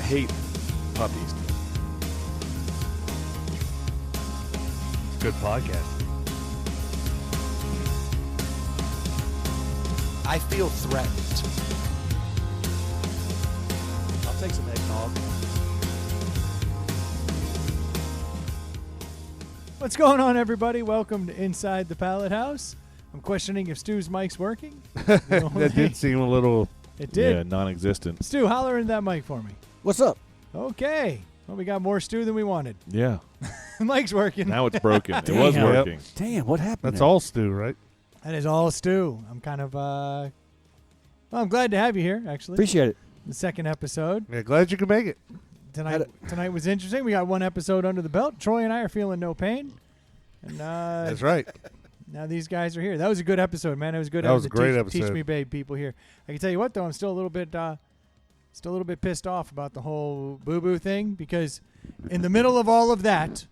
hate puppies. It's good podcast. I feel threatened. I'll take some eggnog. What's going on, everybody? Welcome to Inside the Pallet House. I'm questioning if Stu's mic's working. That did seem a little... It did. Yeah, non-existent. Stu, holler in that mic for me. What's up? Okay. Well, we got more Stu than we wanted. Yeah. The mic's working. Now it's broken. It was Damn. working. Damn, what happened? That's there? all Stu, right? That is all Stu. I'm kind of, well, I'm glad to have you here, actually. Appreciate it. The second episode. Yeah, glad you could make it. Tonight was interesting. We got one episode under the belt. Troy and I are feeling no pain. And That's right. now these guys are here. That was a good episode, man. It was good. That was a great Teach episode. me, babe, people here. I can tell you what, though, I'm still a little bit pissed off about the whole boo-boo thing, because in the middle of all of that,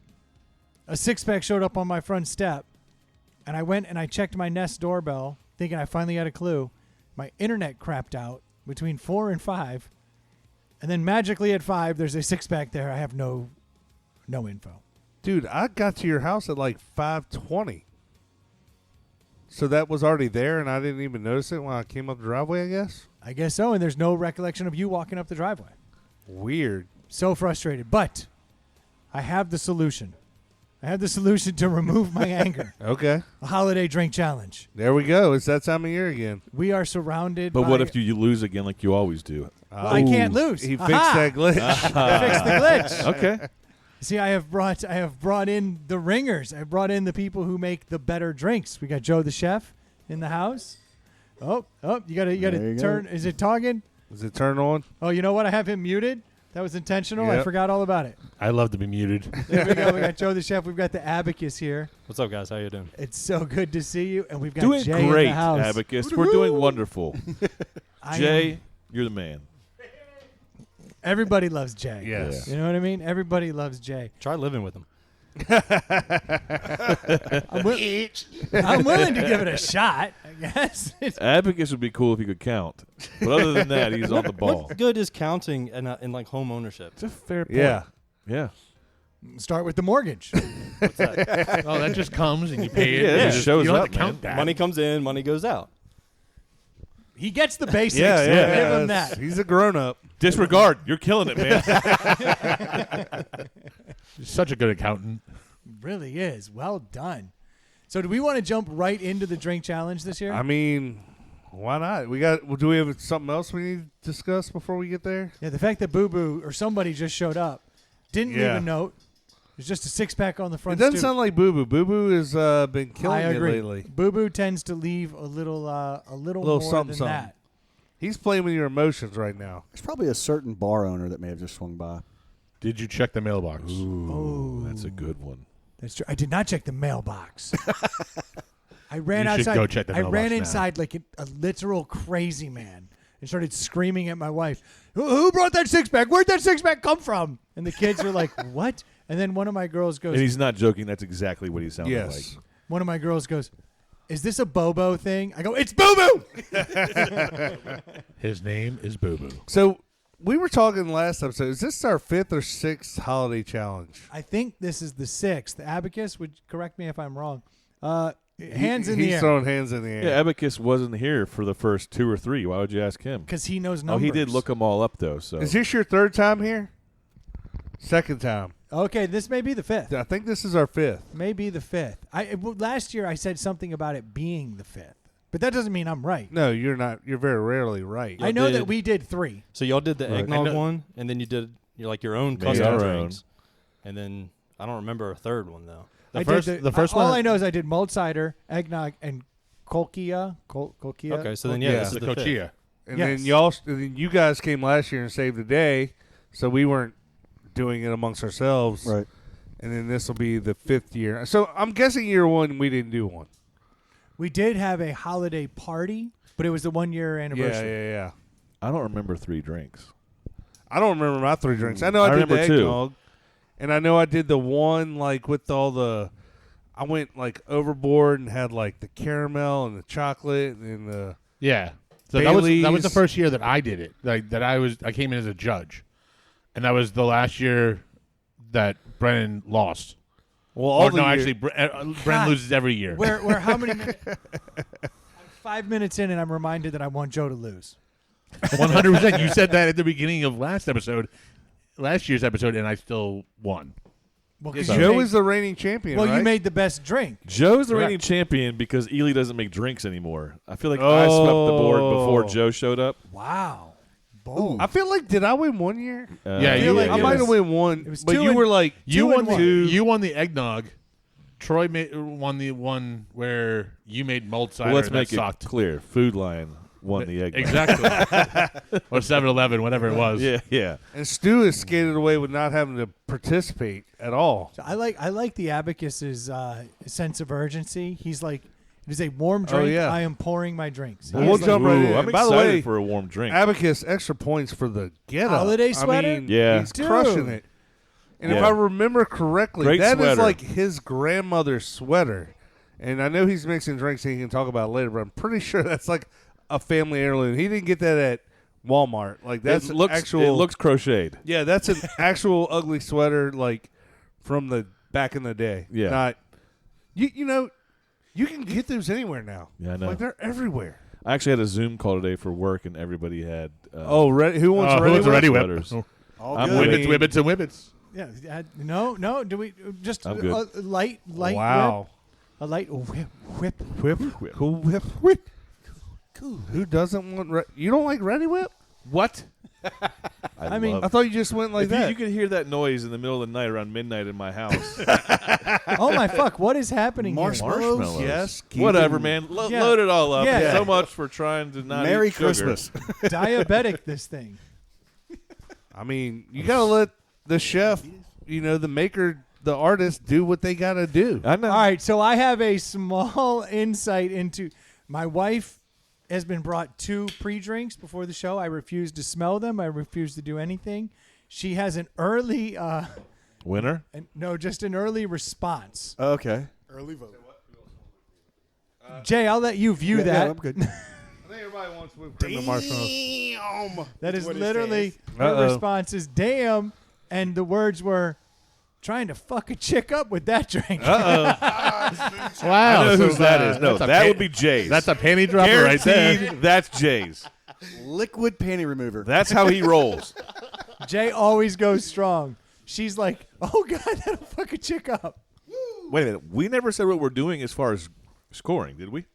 a six-pack showed up on my front step, and I went and I checked my Nest doorbell, thinking I finally had a clue. My internet crapped out between 4 and 5, and then magically at 5, there's a six-pack there. I have no info. Dude, I got to your house at like 5:20. So that was already there, and I didn't even notice it when I came up the driveway, I guess? I guess so, and there's no recollection of you walking up the driveway. Weird. So frustrated. But I have the solution. I have the solution to remove my anger. Okay. A holiday drink challenge. There we go. It's that time of year again. We are surrounded But by... what if you lose again like you always do? Well, I can't lose. He Aha! fixed that glitch. I fixed the glitch. Okay. See, I have brought in the ringers. I brought in the people who make the better drinks. We got Joe the chef in the house. Oh, you gotta There you turn. go. Is it talking? Is it turned on? Oh, you know what? I have him muted. That was intentional. I Yep. forgot all about it. I love to be muted. There we go. We got Joe the chef. We've got the abacus here. What's up, guys? How you doing? It's so good to see you. And we've got Doing Jay great, in the house. Abacus. We're doing wonderful. I Jay, am- you're the man. Everybody loves Jay. Yes. You know what I mean? Everybody loves Jay. Try living with him. I'm willing to give it a shot, I guess. Abacus would be cool if he could count. But other than that, he's on the ball. What good is counting in like home ownership? It's a fair point. Yeah. Yeah. Start with the mortgage. What's that? Oh, that just comes and you pay it. Yeah, it You just shows you don't up, have to count man. that. Money comes in, money goes out. He gets the basics. Yeah. Give him That's- that. He's a grown-up. Disregard. You're killing it, man. You're such a good accountant. Really is. Well done. So do we want to jump right into the drink challenge this year? I mean, why not? Do we have something else we need to discuss before we get there? Yeah, the fact that Boo Boo or somebody just showed up, didn't leave a note. There's just a six-pack on the It front doesn't stoop. sound like Boo Boo. Boo Boo has been killing I it agree. lately. Boo Boo tends to leave a little more something, than that. He's playing with your emotions right now. There's probably a certain bar owner that may have just swung by. Did you check the mailbox? Ooh, that's a good one. That's true. I did not check the mailbox. I ran You should outside. go check the I mailbox ran now. inside like a literal crazy man and started screaming at my wife, Who brought that six-pack? Where'd that six-pack come from? And the kids are like, what? And then one of my girls goes, And he's not joking. That's exactly what he sounded Yes. like. one of my girls goes, is this a Bobo thing? I go, it's Boo Boo! His name is Boo Boo. So we were talking last episode. Is this our 5th or 6th holiday challenge? I think this is the 6th. Abacus would correct me if I'm wrong. Hands in the He's air. throwing hands in the air. Yeah, Abacus wasn't here for the first 2 or 3. Why would you ask him? Because he knows Oh, numbers. he did look them all up, though. So Is this your 3rd time here? 2nd time. Okay, this may be the 5th. I think this is our 5th. Maybe the 5th. Last year I said something about it being the 5th, but that doesn't mean I'm right. No, you're not. You're very rarely right. I know did. that we did 3. So y'all did the Right. eggnog I know- one, and then you did your own Made custom our drinks. And then I don't remember a third one though. The first all one. I know is I did mulled cider, eggnog, and kolkia. Kolkia. Okay, so then Yeah. this is the the fifth. Cochilla. And Yes. then you guys came last year and saved the day, so we weren't doing it amongst ourselves. Right. And then this will be the 5th year. So I'm guessing year 1 we didn't do one. We did have a holiday party, but it was the 1-year anniversary. Yeah. I don't remember 3 drinks. I don't remember my 3 drinks. I know I, I did the remember 2. eggnog, and I know I did the one like with all the. I went like overboard and had like the caramel and the chocolate and the. Yeah. So that was the Bailey's. first year that I did it. Like that I came in as a judge. And that was the last year that Brennan lost. Well, all Or the no, year- actually, Brennan loses every year. Where how many minutes? I'm 5 minutes in, and I'm reminded that I want Joe to lose. 100%. You said that at the beginning of last year's episode, and I still won. Well, Yeah, 'cause you Joe made- is the reigning champion. Well, right? you made the best drink. Joe's the Correct. reigning champion because Ely doesn't make drinks anymore. I feel like I swept the board before Oh. Joe showed up. Wow. Bold. I feel like did I win one year? Yeah, feel like I it might have was- won one, it was but two you and- were like You won one. you won the eggnog. Troy won the one where you made mulled cider. Well, let's and that make it sucked. clear. Food Lion won the egg. Exactly. Or 7-Eleven, whatever it was. Yeah, yeah. and Stu is skated away with not having to participate at all. So I like the Abacus's sense of urgency. He's like, it is a warm drink. yeah. I am pouring my drinks. Well, we'll He's jump Ooh, right in. I'm By the excited way, for a warm drink. Abacus extra points for the get up. Holiday sweater? I mean, Yeah. he's Dude. crushing it. And if Yeah. I remember correctly, Great that is sweater. like his grandmother's sweater. And I know he's mixing drinks and he can talk about it later, but I'm pretty sure that's like a family heirloom. He didn't get that at Walmart. Like that's it looks, actual. It looks crocheted. Yeah, that's an actual ugly sweater, like from the back in the day. Yeah. Not you know, you can get those anywhere now. Yeah, I know. Like they're everywhere. I actually had a Zoom call today for work, and everybody had. Who wants Who wants a Ready Whip? sweaters. All I'm good. with Whippets, and whippets. Yeah. No. Do we just I'm good. a light Wow. whip? A light whip. Whip. Cool whip. Whip. Cool. Who doesn't want you don't like Ready Whip? What? I mean, I thought you just went like if that. you could hear that noise in the middle of the night around midnight in my house. Oh my fuck! What is happening here? Marshmallows. Yes. keep Whatever, it- man. Yeah. Load it all up. Yeah. So much for trying to not Merry eat sugar. Christmas. Diabetic. This thing. I mean, you gotta let the chef, the maker, the artist, do what they gotta do. I know. All right, so I have a small insight into my wife has been brought 2 pre-drinks before the show. I refuse to smell them. I refuse to do anything. She has an early Winner? just an early response. Okay. Jay, I'll let you view Yeah, that. I'm good. I think everybody wants whipped cream and marshmallows. That is literally her Uh-oh. response is damn, and the words were trying to fuck a chick up with that drink. Wow. I know so whose that is. No, that's a that pa- would be Jay's. That's a panty dropper right there. Guaranteed that's Jay's. Liquid panty remover. That's how he rolls. Jay always goes strong. She's like, oh God, that'll fuck a chick up. Wait a minute. We never said what we're doing as far as scoring, did we?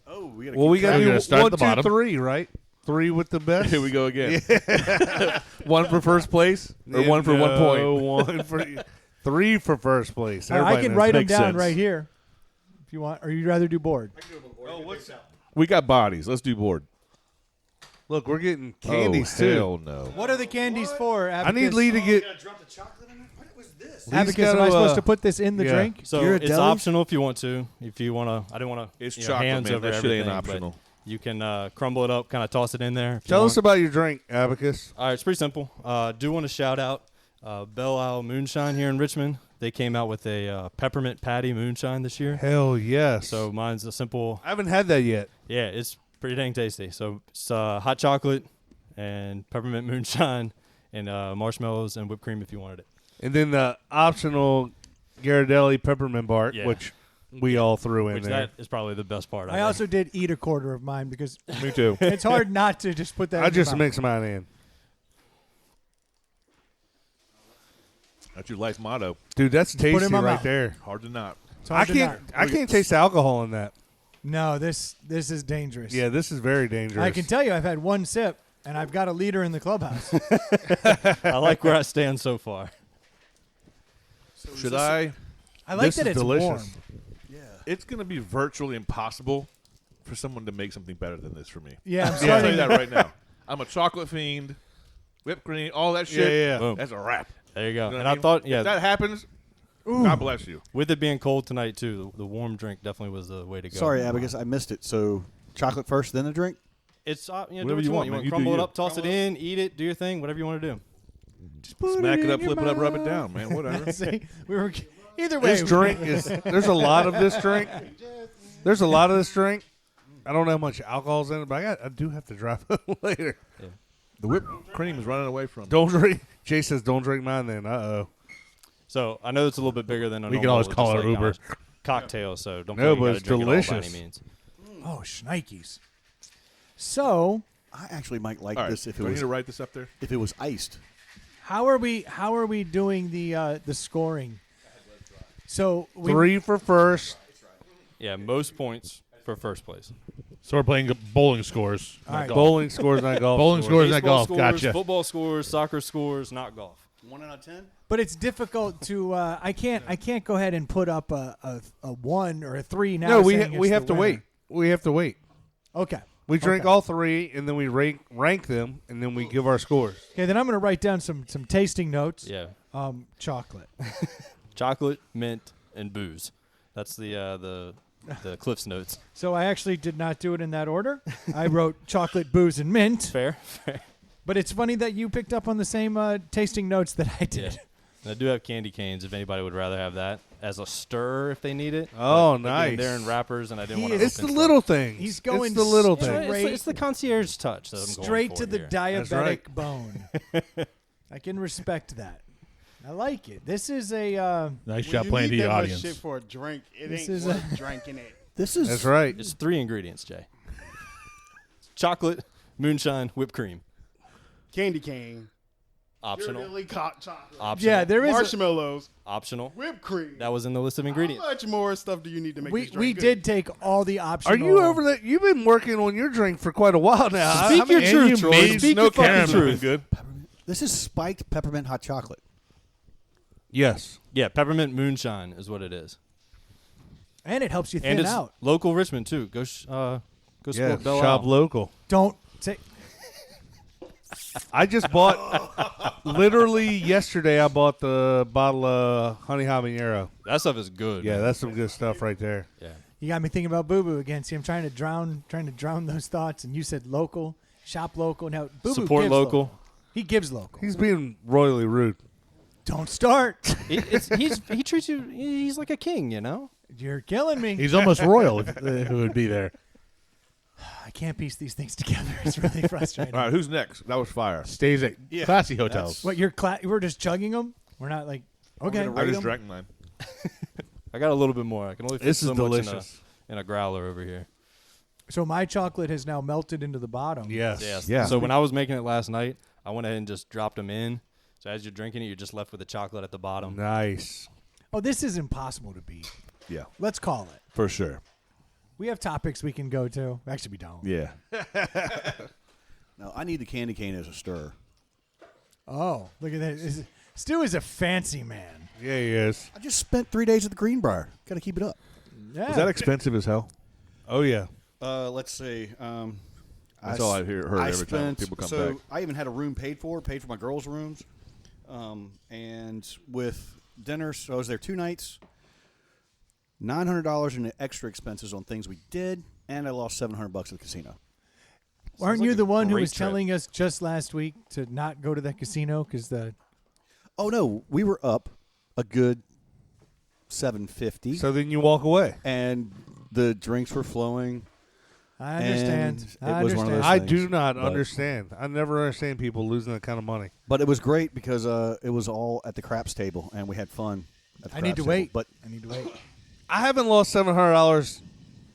Oh, we gotta Well, we gotta We're do gonna start at 1, the 2, bottom. 3, right? 3 with the best. Here we go again. One for first place or Yeah, one for 1 point? no, 1 for 3 for first place. I Everybody can knows write them Makes down sense. right here if you want, or you'd rather do board. We got bodies. Let's do board. Look, we're getting candies too. Hell no. What are the candies for? I need Lee to get. Abacus, am I supposed to put this in the yeah. drink? So You're a it's deli? optional if you want to. If you want to, I don't want to. It's chocolate, hands man. over That shit ain't everything, but optional. You can crumble it up, kind of toss it in there. if you Tell want. us about your drink, Abacus. All right, it's pretty simple. Do want to shout out Belle Isle Moonshine here in Richmond. They came out with a peppermint patty moonshine this year. Hell yes. So mine's a simple. I haven't had that yet. Yeah, it's pretty dang tasty. So it's hot chocolate and peppermint moonshine and marshmallows and whipped cream if you wanted it. And then the optional Ghirardelli peppermint bark, Yeah. which we all threw in Which there. that is probably the best part. I also did eat a quarter of mine because Me too. it's hard not to just put that. I in your just mouth. mix mine in. That's your life motto. Dude, that's put it in tasty my right mouth. there. Hard to not. It's hard to I can't taste the alcohol in that. not. No, this is dangerous. Yeah, this is very dangerous. I can tell you, I've had one sip and I've got a liter in the clubhouse. I like where I stand so far. Should I? I like This that is it's delicious. warm. It's going to be virtually impossible for someone to make something better than this for me. Yeah, I'm I'll tell starting you that to. right now. I'm a chocolate fiend. Whipped cream, all that shit. Yeah. Boom. That's a wrap. There you go. You know And what I mean? thought, If yeah, that happens, God bless you. with it being cold tonight too, the warm drink definitely was the way to go. Sorry, Abacus, I missed it. So chocolate first, then the drink? It's do Whatever what you want. You man. want You to do crumble it you. up, toss it in, eat it, do your thing, whatever you want to do. Smack it up, flip it up, rub it down, man. Whatever. See, we were either way. This drink is. There's a lot of this drink. There's a lot of this drink. I don't know how much alcohol's in it, but I do have to drive it later. The whipped cream is running away from me. Don't drink. Jay says, "Don't drink mine." Then, So I know it's a little bit bigger than a We can normal, always call just it Uber. cocktail. So don't No, feel like but you it's gotta drink it all by delicious. any means. Oh, shnikes. So, I actually might like All right, this if it do I need was to write this up there? iced. how are we doing the scoring? So we 3 for first. Yeah, most points for first place. So we're playing bowling scores. All right. Bowling scores, not golf. Bowling scores, not Baseball golf. scores, Gotcha. football scores, soccer scores, not golf. 1 out of 10. But it's difficult to. I can't go ahead and put up a 1 or a 3 now. No, we saying we it's have the to winner. wait. We have to wait. Okay. We drink Okay. all 3, and then we rank them, and then we give our scores. Okay, then I'm going to write down some tasting notes. Yeah, Chocolate. chocolate, mint, and booze. That's the Cliff's notes. So I actually did not do it in that order. I wrote chocolate, booze, and mint. Fair. But it's funny that you picked up on the same tasting notes that I Yeah. did. And I do have candy canes if anybody would rather have that as a stir if they need it. Oh, But, again, nice. they're in wrappers, and I didn't He want is- to. It's the little things. He's going It's the little straight- things. It's the concierge touch that I'm going Straight for to the here. That's diabetic right. bone. I can respect that. I like it. This is a. Nice When job you playing to need the that much audience. shit for a drink, it This ain't is worth drinking it. This is That's right. It's 3 ingredients, Jay. Chocolate, moonshine, whipped cream. Candy cane, Optional. really hot chocolate, Optional. Yeah, there is. marshmallows, Optional. whipped cream. That was in the list of ingredients. How much more stuff do you need to make We this drink good? did take all the optional. Are you over that? You've been working on your drink for quite a while now. Speak your and truth, you Troy. made Speak no your fucking caramel. truth. Good. This is spiked peppermint hot chocolate. Yes. Yeah, peppermint moonshine is what it is. And it helps you And thin it's out. local Richmond too. Go Yes. support Belle Shop Isle. local. Don't say. I just bought, literally yesterday, I bought the bottle of Honey Habanero. That stuff is good. Yeah, man. that's some good stuff right there. Yeah. You got me thinking about Boo Boo again. See, I'm trying to drown those thoughts. And you said local, shop local. Now Boo Boo Support gives local. He gives local. He's being royally rude. Don't start. He treats you. He's like a king, you know. You're killing me. He's almost royal who would be there. I can't piece these things together. It's really frustrating. All right, who's next? That was fire. Stays at Yeah, classy hotels. What we're just chugging them. We're not like okay. gonna I rate just them? drank mine. I got a little bit more. I can only fit This is so much delicious. in a growler over here. So my chocolate has now melted into the bottom. Yes. Yes. Yeah. So when I was making it last night, I went ahead and just dropped them in. So as you're drinking it, you're just left with the chocolate at the bottom. Nice. Oh, this is impossible to beat. Yeah, Let's call it. for sure. We have topics we can go to. Actually, we don't. Yeah. No, I need the candy cane as a stir. Oh, look at that. Stu is a fancy man. Yeah, he is. I just spent 3 days at the Greenbrier. Got to keep it up. Yeah. Was that expensive as hell? Oh, yeah. Let's see. That's all I heard every time people come back. I even had a room paid for my girls' rooms, and with dinner. So I was there 2 nights. $900 in extra expenses on things we did, and I lost $700 at the casino. Aren't like you a the one who great was trip. telling us just last week to not go to that casino because the Oh no, we were up a good $750, So then you walk away. and the drinks were flowing. I understand. And I it was one of understand. those I things, do not but- understand. I never understand people losing that kind of money. But it was great because it was all at the craps table, and we had fun. At the I need craps to table. wait. But I need to wait. I haven't lost $700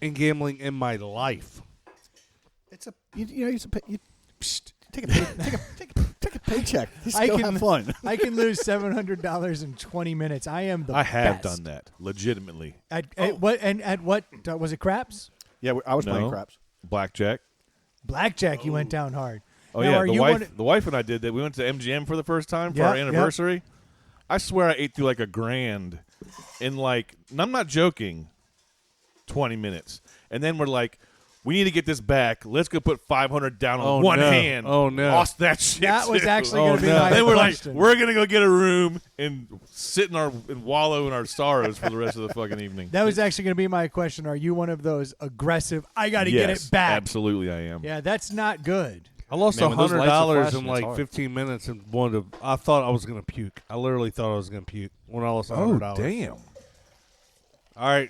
in gambling in my life. it's a take a paycheck. Just I go can- have fun. I can lose $700 in 20 minutes. I am the I have best. done that legitimately. At what? And at what? Was it craps? Yeah, I was playing No. craps. Blackjack. Blackjack. You went down hard. Oh Now, yeah, are the you wife. one- The wife and I did that. We went to MGM for the first time for Yeah, our yeah. anniversary. I swear I ate through like $1,000 in like. And I'm not joking. 20 minutes, and then we're like, we need to get this back. Let's go put 500 down on Oh, one no. hand. Oh, no. Lost that shit. That was too. actually Oh, going to be no. my Then we're question. like, we're gonna go get a room and sit and wallow in our sorrows for the rest of the fucking evening. that was actually going to be my question. Are you one of those aggressive? I got to get Yes, it back. Absolutely, I am. Yeah, that's not good. I lost Man, when those lights are $100 flashing, in it's like hard. 15 minutes and wanted to. I thought I was going to puke. I literally thought I was going to puke when I lost Oh $100. damn! All right,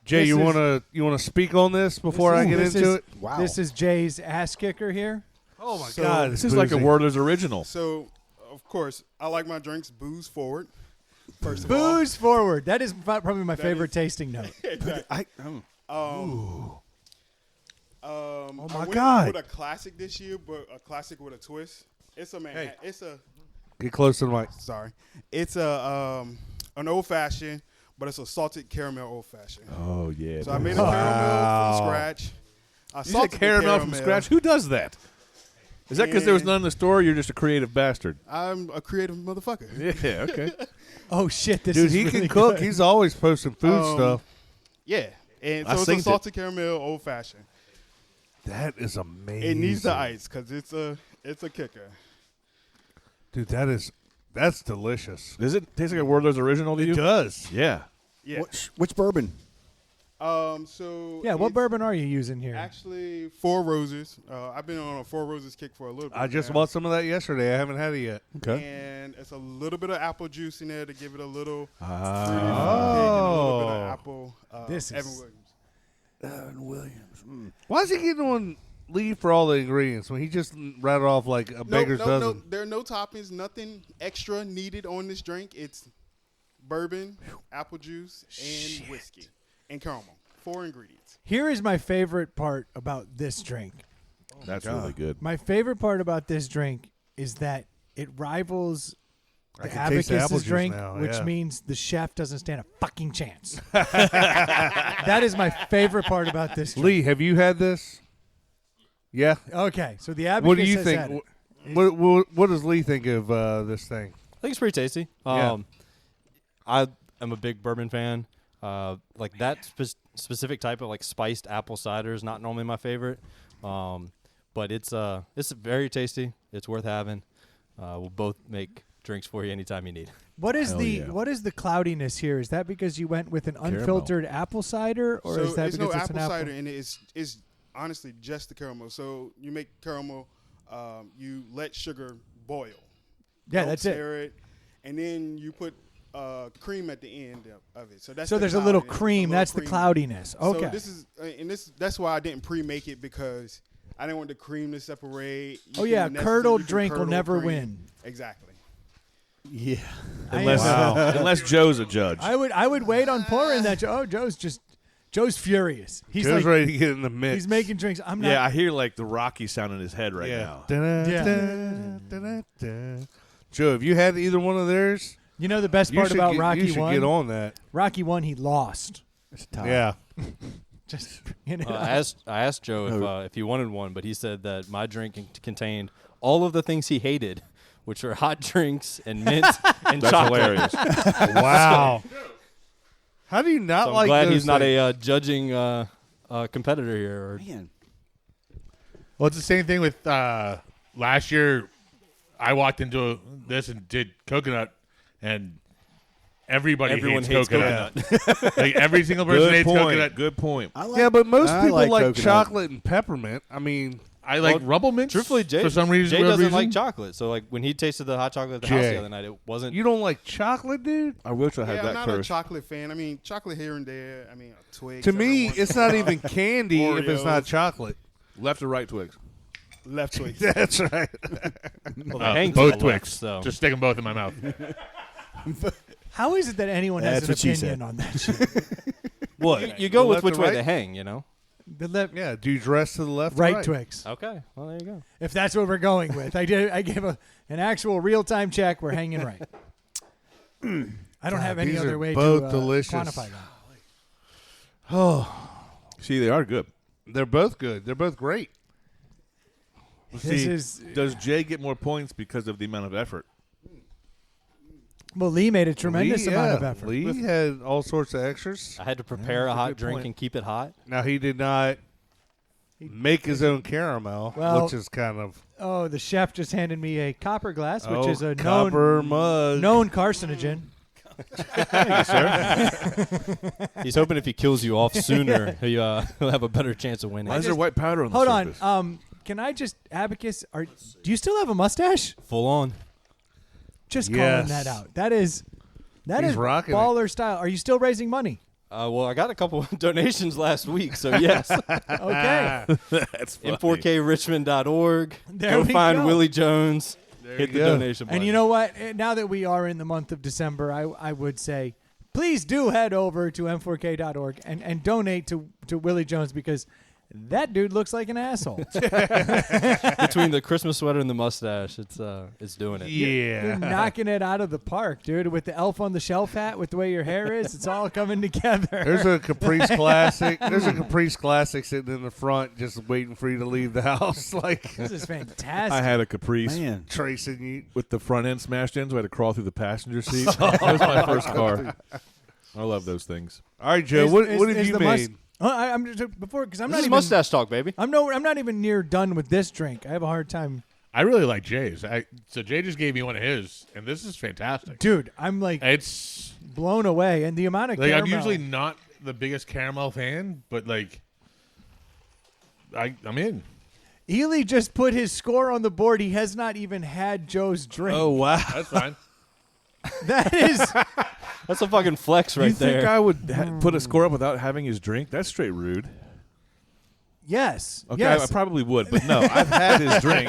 Jay, This you is- want to speak on this before I get This into is- it? Wow. This is Jay's ass kicker here. Oh my So- God! This is like a Wordless original. So, of course, I like my drinks booze forward. First of all. Booze forward. That is probably my That favorite is- tasting note. I, Oh I my went God. with a classic this year, but a classic with a twist. It's a man. It's a Get close to the mic. sorry. It's a an old fashioned, but it's a salted caramel old fashioned. Oh yeah. So I made a caramel from scratch. I You said salted the caramel from scratch. Who does that? Is that because there was Yeah. none in the store? Or you're just a creative bastard. I'm a creative motherfucker. Yeah. Okay. Oh shit! This Dude, is he really can cook. good. He's always posting food stuff. Yeah, and I so it's seen a it. salted caramel old fashioned. That is amazing. It needs the ice because it's a kicker. Dude, that's delicious. Does it taste like a Wordless original to you? It does. Yeah. Yeah. which bourbon? So Yeah, what it's bourbon are you using here? Actually, Four Roses. I've been on a Four Roses kick for a little bit. I just now. bought some of that yesterday. I haven't had it yet. And it's a little bit of apple juice in there to give it a little fruity Oh. and a little bit of apple. This Evan is- Williams. Williams. Why is he getting on leave for all the ingredients when he just rattled off like a beggar's no, dozen? there are no toppings, nothing extra needed on this drink. It's bourbon, apple juice, and whiskey, and caramel. 4 ingredients. Here is my favorite part about this drink. That's really good. My favorite part about this drink is that it rivals I the can taste the apple Abacus's juice drink, now, which yeah. means the chef doesn't stand a fucking chance. That is my favorite part about this drink. Lee, have you had this? Yeah. Okay, so the Abacus What do you has think? had it. What does Lee think of this thing? I think it's pretty tasty. Yeah. I am a big bourbon fan. Like that specific type of like spiced apple cider is not normally my favorite, but it's very tasty. It's worth having. We'll both make drinks for you anytime you need. What is Hell the yeah. what is the cloudiness here? Is that because you went with an unfiltered apple cider, or so is that it's because no it's apple an apple? cider in it. It's honestly just the caramel. So you make caramel, you let sugar boil. Yeah, Don't that's it. stir it. And then you put cream at the end of it. So that's So the there's a little cloudiness, cream. little That's the cream. cloudiness. Okay. So that's why I didn't pre-make it, because I didn't want the cream to separate. Oh, yeah, curdled drink will never win. Exactly. Yeah. Unless Joe's a judge. I would wait on pouring that. Oh, Joe's furious. He's Joe's like ready to get in the mix. he's making drinks. I'm not. Yeah, I hear like the Rocky sound in his head right now. Joe, have you had either one of theirs? You know the best part about Rocky you should 1? get on that. Rocky 1, he lost. It's a tie. Yeah. Just you know. I asked Joe if he wanted one, but he said that my drink contained all of the things he hated, which are hot drinks and mint and That's chocolate. hilarious. Wow. How do you not So I'm like glad those he's not things? a judging competitor here. Or Man. Well, it's the same thing with last year. I walked into this and did coconut, and everyone Everyone hates hates coconut. Like every single person Good hates point. coconut. Good point. I like, Yeah, but most I people like coconut. chocolate and peppermint. I mean, I like Well, Rumble Mints. truthfully, Jay for some reason, Jay weird doesn't reason. like chocolate. So like when he tasted the hot chocolate at the house Jay. the other night, it wasn't. you don't like chocolate, dude? I wish I had Yeah, I'm that not a curse. chocolate fan. I mean, chocolate here and there. I mean, a Twix. To every me, once- it's not even candy if it's not Oreos. chocolate. Left or right Twigs? left Twix. That's right. well, they hang to both the Twix. left, so. Just stick them both in my mouth. How is it that anyone has That's an what she opinion said. on that shit? What? You go with left which or way right? they hang, you know. The left, Yeah, do you dress to the left or right right? Twix. Okay, well there you go. If that's what we're going with, I gave an actual real time check. We're hanging right. I don't have any these other are way both to delicious. quantify that. Oh, See, they are good. they're both good. They're both great. This See, is does Jay get more points because of the amount of effort? well. Lee made a tremendous Lee, amount yeah. of effort. Lee had all sorts of extras. I had to prepare a that's a hot good drink point. and keep it hot. Now he did not make his own caramel, Well- which is kind of Oh, the chef just handed me a copper glass, which is a copper mug. known carcinogen. He's hoping if he kills you off sooner, he'll have a better chance of winning. Why is there white powder on the Hold surface? on. Can I just Abacus? Do you still have a mustache? Full on. Just Yes. calling that out. That is He's rocking it. baller style. Are you still raising money? Well, I got a couple donations last week, so yes. Okay. That's funny. M4krichmond.org. There Go we find go. Willie Jones. Hit the go. donation button. And you know what? Now that we are in the month of December, I would say please do head over to m4k.org and donate to Willie Jones because that dude looks like an asshole. Between the Christmas sweater and the mustache, it's doing it. You're knocking it out of the park, dude. With the elf on the shelf hat, with the way your hair is, it's all coming together. There's a Caprice Classic. There's a Caprice Classic sitting in the front, just waiting for you to leave the house, like This is fantastic. I had a Caprice Man, tracing you. with the front end smashed in, so I had to crawl through the passenger seat. That was my first car. I love those things. All right, Joe. Is- what is- have is you the made? I'm just before because I'm This not is even mustache talk, baby. I'm not even near done with this drink. I have a hard time, I really like Jay's. So Jay just gave me one of his, and this is fantastic. dude. I'm like It's blown away, and the amount of like I'm caramel. usually not the biggest caramel fan, but like I'm in. Ely just put his score on the board. He has not even had Joe's drink. Oh wow! That's fine. That is That's a fucking flex right you think there. I would put a score up without having his drink? That's straight rude. yes. Okay, yes. I probably would, but no, I've had his drink.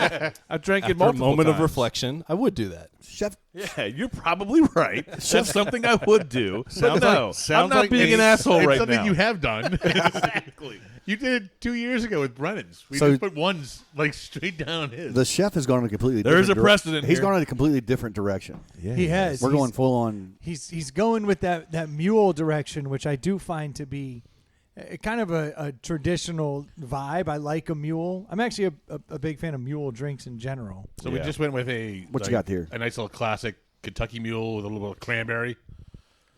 I drank it After a multiple moment of times. reflection, I would do that. Chef. Yeah, you're probably right. That's something I would do. But Sounds no, like- sounds I'm not like being an it's- asshole It's right something now. you have done. Exactly. You did it 2 years ago with Brennan's. We So- just put ones like straight down his. The chef has gone in a completely. There is different a precedent He's here. gone in a completely different direction. Yeah, He has. We're He's- going full on. He's going with that mule direction, which I do find to be kind of a traditional vibe. I like a mule. I'm actually a big fan of mule drinks in general. So we Yeah. just went with a What you got here? A nice little classic Kentucky Mule with a little bit of cranberry.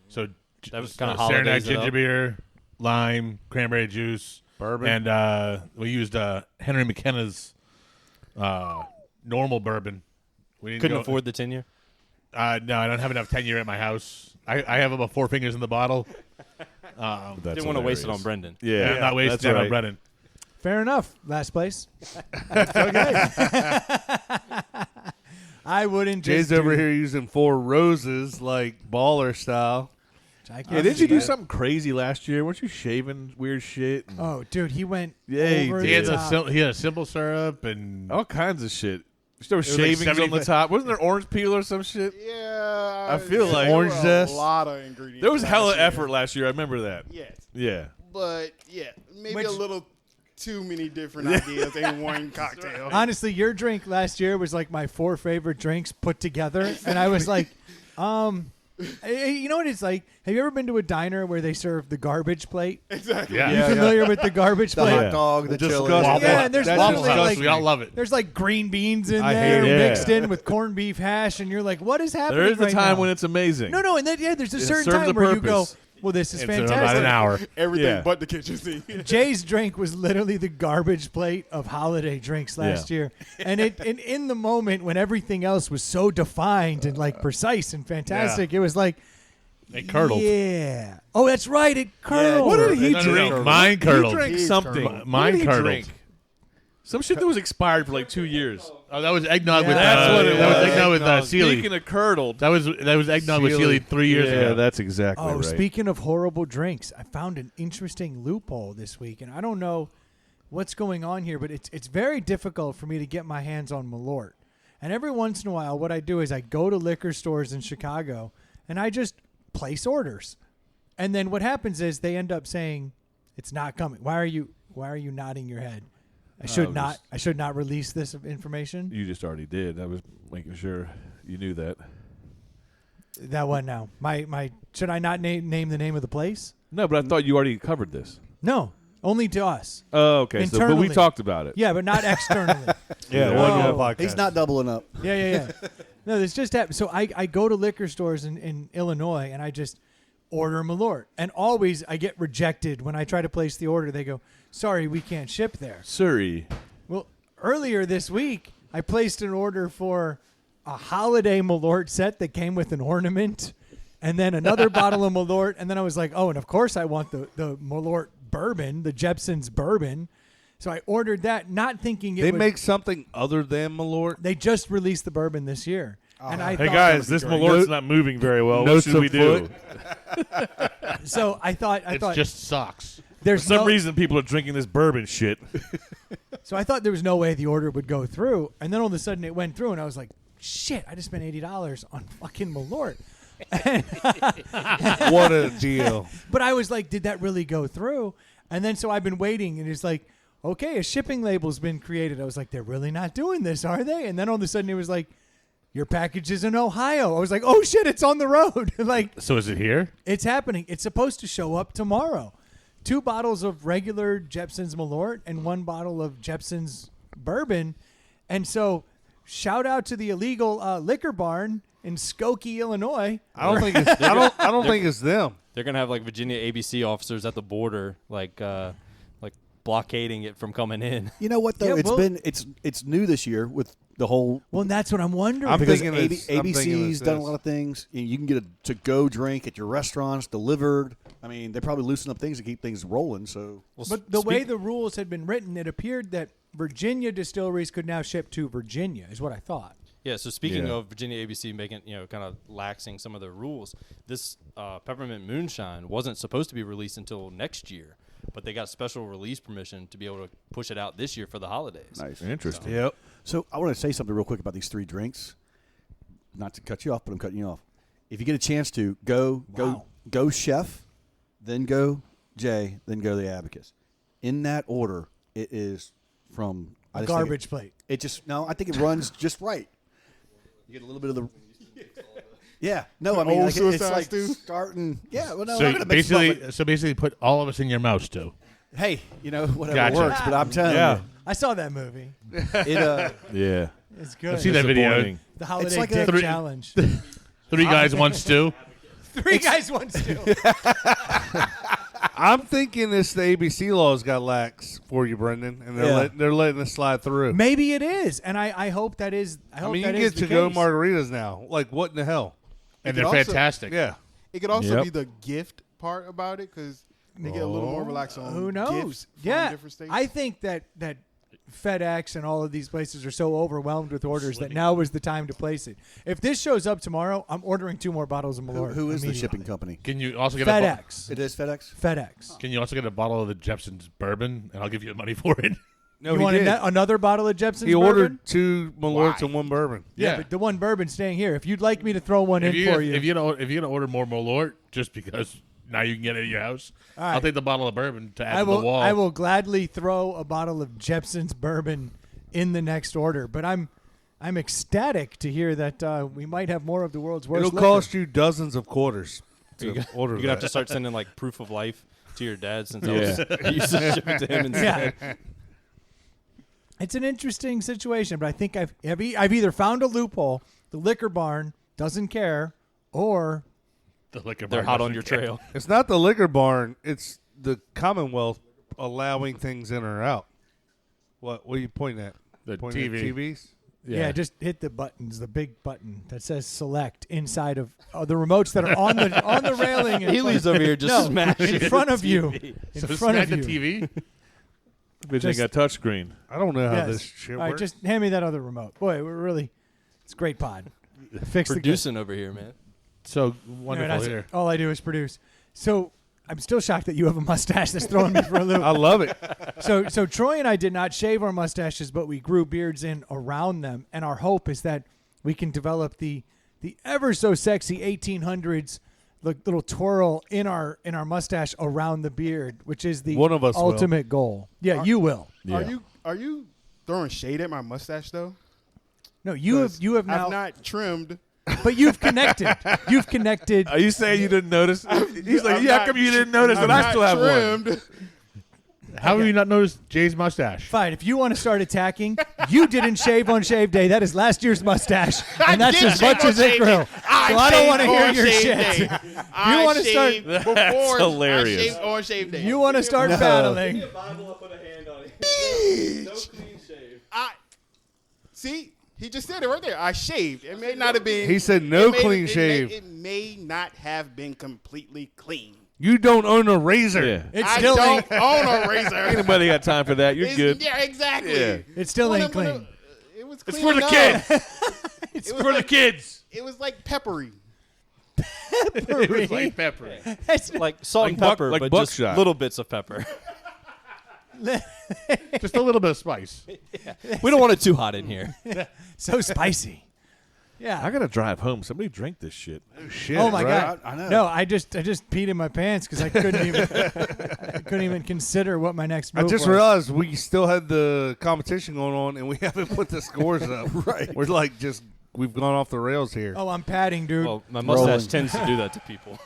So That was just, kinda Saranac holidays it ginger up. beer, lime, cranberry juice, Bourbon. and we used Henry McKenna's normal bourbon. We didn't Couldn't go- afford the tenure. No, I don't have enough tenure at my house. I have about 4 fingers in the bottle. That's Didn't want to waste it on hilarious. Brendan. Yeah, I'm not wasting that's that right. on Brennan. Fair enough. Last place. okay. I wouldn't. Jay's just over do- here using 4 roses, like baller style. I can't Yeah, didn't you do do that. something crazy last year? Weren't you shaving weird shit? And Oh, dude, he went Yeah, he over did. He had, the a top. he had a simple syrup and all kinds of shit. There were It was like shavings on the 75 top. Wasn't there orange peel or some shit? Yeah, I feel like- Orange zest. A lot of ingredients. There was hella last year. effort last year. I remember that. Yes, Yeah. but yeah, maybe Which- a little too many different ideas in one cocktail. Honestly, your drink last year was like my 4 favorite drinks put together, and I was like, you know what it's like? Have you ever been to a diner where they serve the garbage plate? Exactly. yeah. You familiar with the garbage The plate? hot dog, the chili. Disgusting. Yeah, and there's That's literally Waffle House, like we all love it. there's like green beans in I there hate it. mixed Yeah. in with corned beef hash, and you're like, what is happening? There is a right time now? when it's amazing. no, and then there's a It certain serves time a where you go, purpose. well, this is It's fantastic. about an hour. Everything Yeah. but the kitchen sink. Jay's drink was literally the garbage plate of holiday drinks last year, and in the moment when everything else was so defined and like precise and fantastic, it was like It curdled. Yeah. Oh, that's right. It curdled. What did he No, no, no. drink? Mine curdled. He drank He's something. curdled. What did he Mine drink? Some shit that was expired for like 2 years. Oh, that was eggnog with That's what it that was was. eggnog with Eggnog. Sealy. Speaking of curdled. That was eggnog with Sealy. Sealy 3 years yeah, ago. that's exactly Oh, right. speaking of horrible drinks, I found an interesting loophole this week, and I don't know what's going on here, but it's very difficult for me to get my hands on Malort. And every once in a while, what I do is I go to liquor stores in Chicago, and I just place orders. And then what happens is they end up saying, "It's not coming." Why are you nodding your head? I should not release this information. You just already did. I was making sure you knew that. That one now. My should I not name the name of the place? No, but I thought you already covered this. No, only to us. Oh, okay. So, but we Internally. talked about it. Yeah, but not externally. Yeah, Yeah. one Oh. podcast. He's not doubling up. Yeah. No, this just happened. So I go to liquor stores in Illinois and I just order Malort. And always I get rejected when I try to place the order. They go, "Sorry, we can't ship there." Surrey. Well, earlier this week, I placed an order for a holiday Malort set that came with an ornament and then another bottle of Malort. And then I was like, oh, and of course I want the Malort bourbon, the Jepson's bourbon. So I ordered that, not thinking it They would. make something other than Malort. They just released the bourbon this year. And I Hey thought, guys, this Malort's not moving very well. What should we do? So I thought It's just socks. there's For some no, reason, people are drinking this bourbon shit. So I thought there was no way the order would go through, and then all of a sudden it went through, and I was like, "Shit! I just spent $80 on fucking Malort." What a deal. But I was like, "Did that really go through?" And then so I've been waiting, and it's like, "Okay, a shipping label's been created." I was like, "They're really not doing this, are they?" And then all of a sudden it was like, "Your package is in Ohio." I was like, "Oh shit! It's on the road!" Like, So is it here? it's happening. It's supposed to show up tomorrow. 2 bottles of regular Jepson's Malort and 1 bottle of Jepson's bourbon. And so shout out to the illegal liquor barn in Skokie, Illinois. I don't think it's. I don't think it's them. They're gonna have like Virginia ABC officers at the border, like blockading it from coming in. You know what though? Yeah, It's new this year with the whole. Well, that's what I'm wondering. I'm Because thinking it's- I'm thinking ABC's it's done a this. lot of things. You can get a to-go drink at your restaurants delivered. I mean, they probably loosen up things to keep things rolling. So But the way the rules had been written, it appeared that Virginia distilleries could now ship to Virginia, is what I thought. Yeah. So speaking Yeah. of Virginia ABC making kind of laxing some of their rules, this peppermint moonshine wasn't supposed to be released until next year, but they got special release permission to be able to push it out this year for the holidays. nice. Interesting. Yep. So I want to say something real quick about these 3 drinks. Not to cut you off, but I'm cutting you off. If you get a chance to go Chef, then go Jay, then go the Abacus. In that order, it is from I just think Garbage plate. It just I think it runs just right. You get a little bit of the. Yeah, no, I mean Old like, it's Suicide like Stew? starting. Yeah, well, no, I'm So gonna mix them up, basically, put all of us in your mouth, Stu. but, hey, whatever Gotcha. works. But I'm telling I saw that movie. you, it. Yeah. It's good. I've seen that video. Disappointing. The Holiday like Dick a- Challenge. 3 guys, 1 stew. 3 guys, 1 stew. I'm thinking this the ABC laws got lax for you, Brendan, and Yeah. they're letting it slide through. Maybe it is, and I hope that is. I hope I mean, that you is get the to go case. margaritas now. Like, what in the hell? And It they're could also- fantastic. Yeah. It could also Yep. be the gift part about it because they get a little more relaxed on Who knows? gifts from Yeah, different states. I think that FedEx and all of these places are so overwhelmed with orders that now is the time to place it. If this shows up tomorrow, I'm ordering 2 more bottles of Malort. who is the immediately. shipping company? Can you also get FedEx. It is FedEx. FedEx. Can you also get a bottle of the Jepson's bourbon, and I'll give you the money for it? No, You he want did. another bottle of Jepson's He bourbon? ordered 2 Malorts Why? and 1 bourbon. Yeah, Yeah. but the one bourbon staying here. If you'd like me to throw one If in you for you, if you're gonna order more Malort just because now you can get it at your house, All right. I'll take the bottle of bourbon to add I to will. the wall. I will gladly throw a bottle of Jepson's bourbon in the next order. But I'm ecstatic to hear that we might have more of the world's worst. It'll liquor. cost you dozens of quarters to order You're gonna have to that. start sending like proof of life to your dad since Yeah. I used to ship it to him instead. Yeah. It's an interesting situation, but I think I've either found a loophole, the liquor barn doesn't care, or The liquor They're bar hot on doesn't your care. trail. It's not the liquor barn. It's the Commonwealth allowing things in or out. What are you pointing at? The Pointing at TV. TVs? yeah. Just hit the buttons, the big button that says select inside of the remotes that are on the railing. in He front- leaves over here just no, smashing in front of the you. TV. In So front smack of the you. TV. Bitch ain't got touchscreen. I don't know how Yes. this shit All right, works. just hand me that other remote. Boy, we're really, it's a great pod. Fix the Producing over here, man. So good. wonderful That's- here. All I do is produce. So I'm still shocked that you have a mustache that's throwing me for a loop. I love it. So Troy and I did not shave our mustaches, but we grew beards in around them, and our hope is that we can develop the ever so sexy 1800s little twirl in our mustache around the beard, which is the One of us will. ultimate goal. Yeah, you will. Yeah. Are you throwing shade at my mustache though? No, you have now, I've not trimmed. but you've connected. You've connected. Are you saying you didn't notice? He's like, I'm yeah, how not come you didn't notice I'm that I not still have one? trimmed. How have you not noticed Jay's mustache? Fine, if you want to start attacking, you didn't shave on shave day. That is last year's mustache, and that's did as much shave as on it shave grew. day. So I don't want to hear your shit. Day. You wanna start- shaved before hilarious. I shaved on shave day. You want to start battling? See, he just said it right there. I shaved. It may not have been. He said no it may- clean it may- shave. It may not have been completely clean. You don't own a razor. Yeah. It I still don't ain't. own a razor. Anybody got time for that? You're It's- good. Yeah, exactly. Yeah. It still When ain't I- when I- clean. It was It's clean for the enough. kids. It's For the kids. It was like peppery. It was like peppery. It's Like salt Like and buck- pepper, like but buckshot. just little bits of pepper. Just a little bit of spice. We don't want it too hot in here. so spicy. Yeah. I gotta drive home. Somebody drink this shit. Shit, Oh my right? god! I know. No, I just peed in my pants because I couldn't even consider what my next I move just was. realized we still had the competition going on, and we haven't put the scores up. Right. We're like we've gone off the rails here. Oh, I'm padding, dude. Well, my mustache Rolling. tends to do that to people.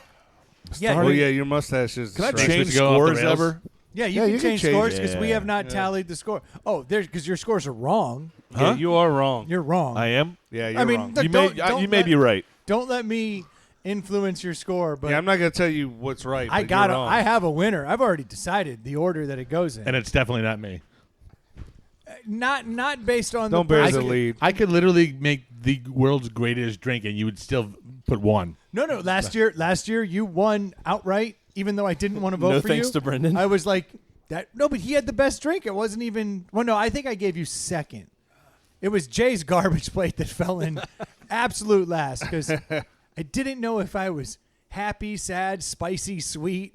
yeah, Well, you- yeah, your mustache is. Can I straight. change to go off the scores rails? ever? yeah, you Yeah, can you can change change scores it. because we Yeah. have not tallied the score. Oh, there's because your scores are wrong. Huh? Yeah, you are wrong. You're wrong. I am. Yeah, you're I mean, wrong. look, You may don't you may let- be right. Don't let me influence your score, but Yeah, I'm not gonna tell you what's right. I but got you're wrong. I have a winner. I've already decided the order that it goes in. And it's definitely not me. not based on Don't the bear person- the lead. I could literally make the world's greatest drink, and you would still put one. No, last year you won outright, even though I didn't want to vote No for thanks you. to Brendan. I was like that. No, but he had the best drink. It wasn't even. Well, no, I think I gave you second. It was Jay's garbage plate that fell in absolute last because I didn't know if I was happy, sad, spicy, sweet.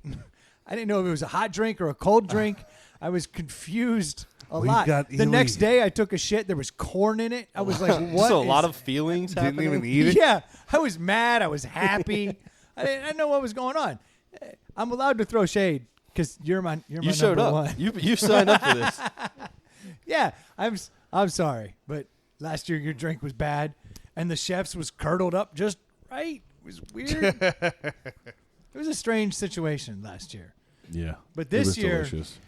I didn't know if it was a hot drink or a cold drink. I was confused a We've lot. got The Ely. next day, I took a shit. There was corn in it. I was like, "What?" So a is- lot of feelings Didn't happening. even eat it. Yeah, I was mad. I was happy. I didn't know what was going on. I'm allowed to throw shade because you're my You showed number up. one. You signed up for this. Yeah, I'm sorry, but last year your drink was bad, and the chef's was curdled up just right. It was weird. It was a strange situation last year. Yeah. But It this was year, delicious.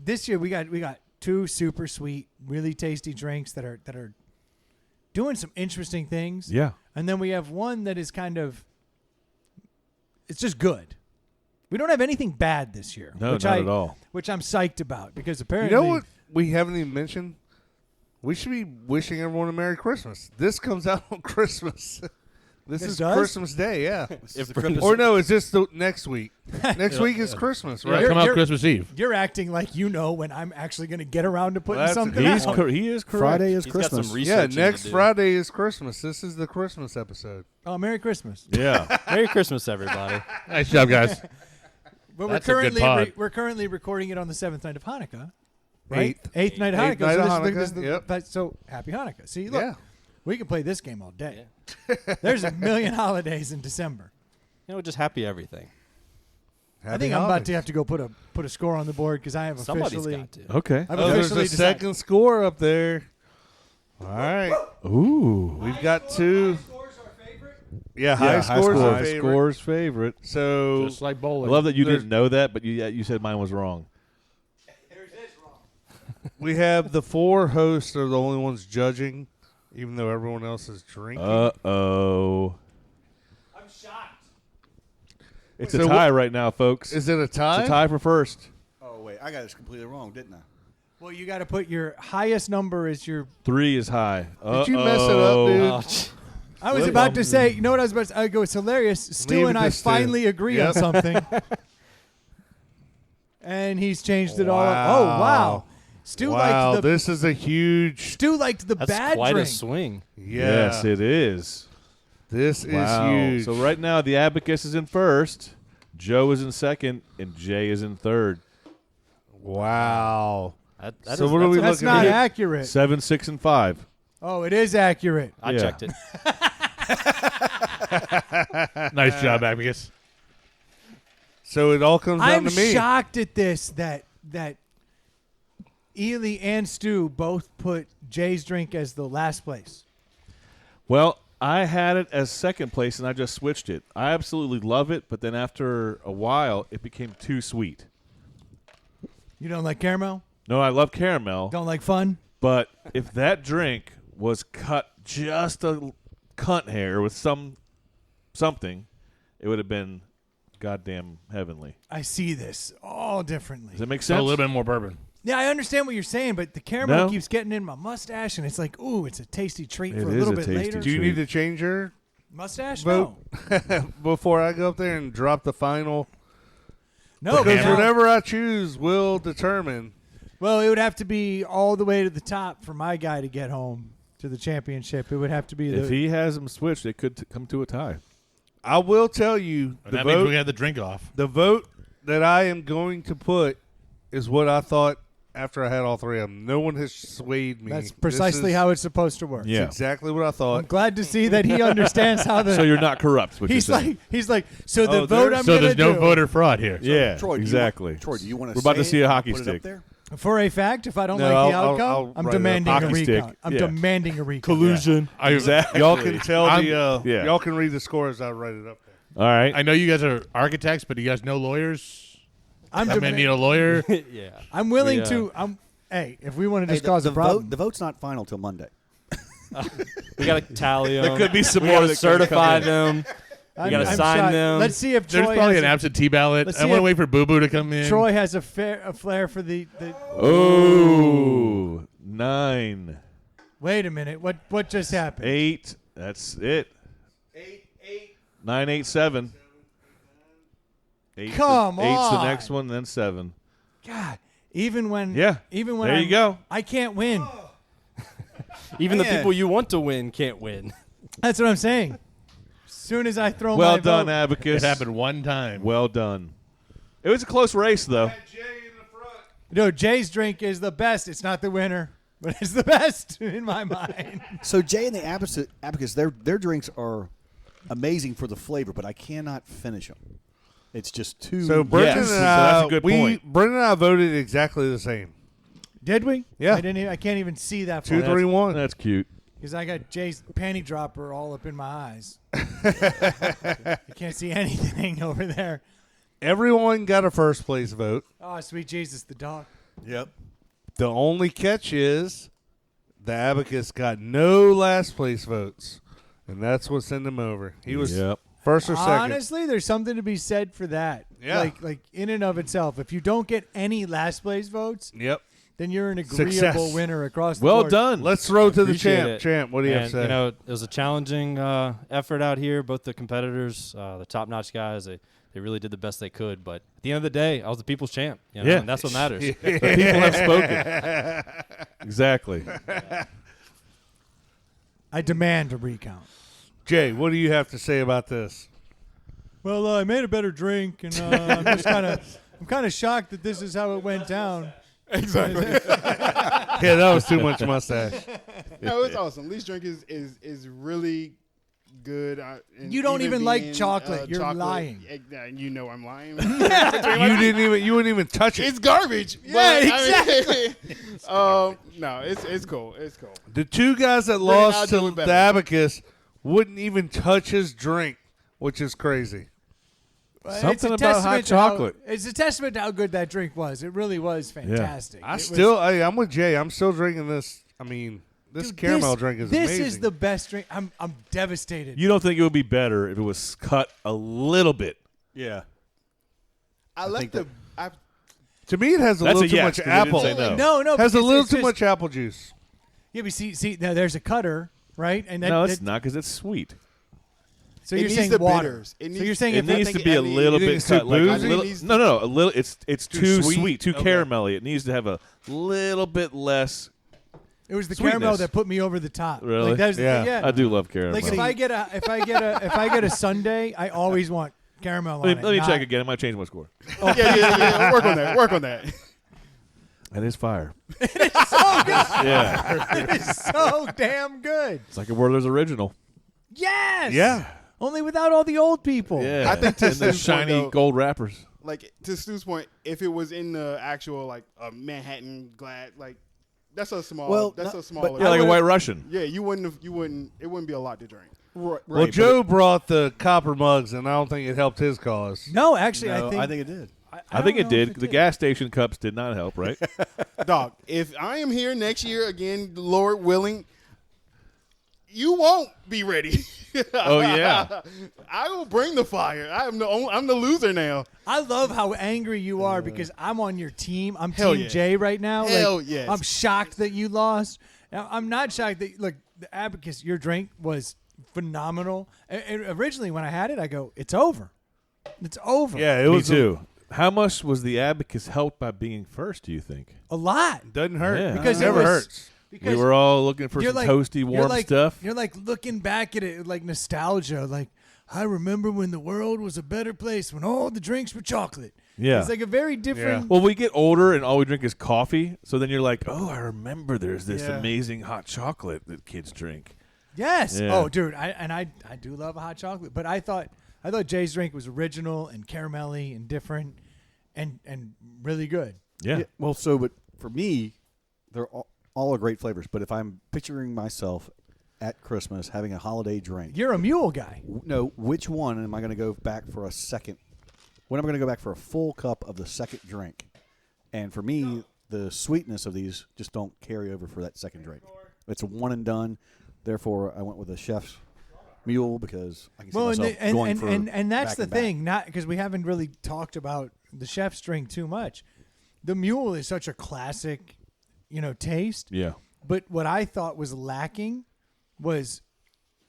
this year we got two super sweet, really tasty drinks that are doing some interesting things. Yeah. And then we have one that is kind of, it's just good. We don't have anything bad this year. No, which not at all. Which I'm psyched about because You apparently, know what we haven't even mentioned? We should be wishing everyone a Merry Christmas. This comes out on Christmas. This This is does? Christmas Day, yeah. If Brendan- Or no, it's just the next week. Next week is Christmas, Yeah, right? You're- come out you're- Christmas Eve. You're acting like you know when I'm actually going to get around to putting Well, that's- something He's out. he is correct. Friday is He's got Christmas. some Yeah, research. next Friday is Christmas. This is the Christmas episode. Oh, Merry Christmas! Yeah. Merry Christmas, everybody. Nice job, guys. But That's a good pod. we're currently recording it on the 7th night of Hanukkah, Eighth. Eighth night of Eighth Hanukkah. night so of this is Hanukkah, the- yep. so happy Hanukkah. See, look, Yeah. we can play this game all day. There's a million holidays in December. You know, just happy everything. I think I'm about to have to go put a score on the board because I have Somebody's officially. got to. Okay. I've Oh, there's officially a decided. second score up there. All right. Ooh. We've got two. Yeah, high Yeah, scores. are high favorite. scores favorite. So Just like I bowling. love that you There's- didn't know that, but you said mine was wrong. we have the four hosts are the only ones judging, even though everyone else is drinking. Uh-oh. I'm shocked. It's So a tie right now, folks. Is it a tie? It's a tie for first. Oh wait, I got this completely wrong, didn't I? Well, you got to put your highest number as your. 3 is high. Did you mess it up, dude? Oh, I was Flip about 'em. to say, you know what I was about to say? I go, it's hilarious. Stu Leave and it I to Stu. finally agree on Yep. something. And he's changed it all up. Wow. Oh, wow. Stu Wow, liked the this is a huge. Stu liked the that's bad quite drink. a swing. Yeah, Yes, it is. this Wow. is huge. So right now, the abacus is in first, Joe is in second, and Jay is in third. Wow. That So is- what are we That's looking not at? accurate. 7, 6, and 5. Oh, it is accurate. I Yeah. checked it. Nice job, Abacus. So it all comes down I'm to me. shocked at this that Ely and Stu both put Jay's drink as the last place. Well, I had it as second place, and I just switched it. I absolutely love it, but then after a while, it became too sweet. You don't like caramel? No, I love caramel, Don't like fun? but if that drink was cut just a cunt hair with something, it would have been goddamn heavenly. I see this all differently. Does that make So sense? a little bit more bourbon. Yeah, I understand what you're saying, but the caramel No. keeps getting in my mustache, and it's like, ooh, it's a tasty treat It for a is little a bit tasty later. Do you treat. need to change your Mustache? vote before I go up there and drop the final? No, Because no. whatever I choose will determine. Well, it would have to be all the way to the top for my guy to get home to the championship. It would have to be If the. he has them switched, it could come to a tie. I will tell you That means we got the drink off. the vote that I am going to put is what I thought after I had all three of them. No one has swayed me. That's precisely how it's supposed to work. Yeah. Exactly what I I'm thought. glad to see that he understands how the. So you're not corrupt. What he's you're saying. like. So the vote I'm So gonna there's no do voter fraud here. Yeah, Troy, exactly. Troy, do you want to? We're about to see a hockey put it stick. up there? for a fact. If I don't No, like the I'll- outcome, I'll I'm write it up. demanding a Hockey stick. recount. I'm Yeah. demanding a recount. Collusion. Exactly. Y'all can tell I'm- yeah. y'all can read the scores. I'll write it up there. All right. I know you guys are architects, but you guys know lawyers. I'm, I'm gonna need a lawyer. Yeah. I'm willing We, to. Hey, if we want to Hey, just cause the a problem, vote, the vote's not final till Monday. We got to tally them. There could be some we more gotta that could come certify in. them. I'm, gotta I'm sign shocked. them. Let's see if There's Troy probably has an absentee ballot. let's I see want to if- wait for Boo Boo to come in. Troy has a flair for the. Oh, 9, Wait a minute. What just happened? 8. That's it. 9, 8, 7. 8's Come Eight's the on. next one, then 7. God, even when Yeah. even when There you go. I can't win. Even the Man. people you want to win can't win. That's what I'm saying. As soon as I throw Well my done, vote, Abacus. It happened one time. Well done. It was a close race, though. no, Jay's drink is the best. It's not the winner, but it's the best in my mind. So Jay and the Abacus, their drinks are amazing for the flavor, but I cannot finish them. It's just too. So Brendan Yes. and So I, that's a good point. Brendan and I voted exactly the same. Did we? Yeah. I didn't. I can't even see that 2, far 3, 1. That's cute. because I got Jay's panty dropper all up in my eyes. I can't see anything over there. Everyone got a first place vote. Oh, sweet Jesus, the dog. Yep. The only catch is the Abacus got no last place votes, and that's what sent him over. He was Yep. first or second. Honestly, there's something to be said for that. Yeah. Like in and of itself, if you don't get any last place votes, Yep. then you're an agreeable Success. winner across the Well board. done. Let's throw to the Appreciate champ. it. Champ, what do you have And, to say? You know, it was a challenging effort out here. Both the competitors, the top-notch guys, they really did the best they could. But at the end of the day, I was the people's champ. You know, Yeah. and that's what matters. The people have spoken. Exactly. I demand a recount. Jay, what do you have to say about this? Well, I made a better drink, and I'm just kind of shocked that this is how it went down. Yeah, that was too much mustache. No, it's awesome. Lee's drink is really good. And You don't even like being, chocolate. You're lying. You know I'm lying. You wouldn't even touch it. It's garbage. Yeah, exactly. No, it's cool. It's cool. The two guys that I'll lost do to it the better. Abacus wouldn't even touch his drink, which is crazy. Something It's a about hot testament to how- chocolate. It's a testament to how good that drink was. It really was fantastic. I'm with Jay. I'm still drinking this. I mean, this caramel drink is This amazing. is the best drink. I'm devastated. You don't think it would be better if it was cut a little bit? Yeah. I left think the. To me, it has a That's little a too yes, much 'cause they didn't apple. say no. No, Has a because little it's too just- much apple juice. Yeah, but see, now there's a cutter, right? And that, No, it's that- not because it's sweet. So It you're needs saying the water. bitters. It So needs- you're saying It if needs think to be a I need- little You think bit it's too cut. Like a boozy? little, It needs no, a little. It's too sweet? sweet, too Okay. caramelly. It needs to have a little bit less. it was the Sweetness. caramel that put me over the top. Really? Like, that's the Yeah. thing, yeah. I do love caramel. Like if I get a sundae, I always want caramel on let it. me not- check again. I might change my score. Yeah. Work on that. Work on that. That is fire. So good. Yeah, It is so damn good. it's like a Werther's original. Yes. Yeah. Only without all the old people. Yeah, I think to and the Steve's point, shiny though- gold wrappers. Like to Stu's point, if it was in the actual like a Manhattan Glad, like that's a small. Well, that's no, a small. but- Yeah, like a White Russian. Yeah, you wouldn't. It wouldn't be a lot to drink. Well, Joe brought the copper mugs, and I don't think it helped his cause. No, actually, No, I think it did. I think don't it know if did. The gas station cups did not help, right? Dog, if I am here next year again, Lord willing, you won't be ready. Oh yeah. I will bring the fire. I'm the loser now. I love how angry you are because I'm on your team. I'm Hell Team yeah. J right now. Hell like, yes. I'm shocked that you lost. Now, I'm not shocked that look, the Abacus, your drink was phenomenal. And originally, when I had it, I go, "It's over. It's over." Yeah, it Me was too. How much was the Abacus helped by being first? Do you think? a lot Doesn't hurt. Yeah. because it never it was, hurts. Because We were all looking for you're some like, toasty, you're warm like- stuff. You're like looking back at it like nostalgia, like, I remember when the world was a better place when all the drinks were chocolate. Yeah. It's like a very different. Well, we get older and all we drink is coffee. So then you're like, oh, I remember there's this Yeah. amazing hot chocolate that kids drink. Yes. Yeah. Oh, dude. I do love a hot chocolate, but I thought Jay's drink was original and caramelly and different, and really good. Yeah. Well, but for me, they're all are great flavors. But if I'm picturing myself at Christmas having a holiday drink, You're a mule guy. no, which one am I going to go back for a second? When am I going to go back for a full cup of the second drink? And for me, the sweetness of these just don't carry over for that second drink. It's a one and done. Therefore, I went with a chef's mule because I can see myself going for and that's back the and back. thing. Not because we haven't really talked about the chef's drink too much. The mule is such a classic, taste. Yeah. But what I thought was lacking was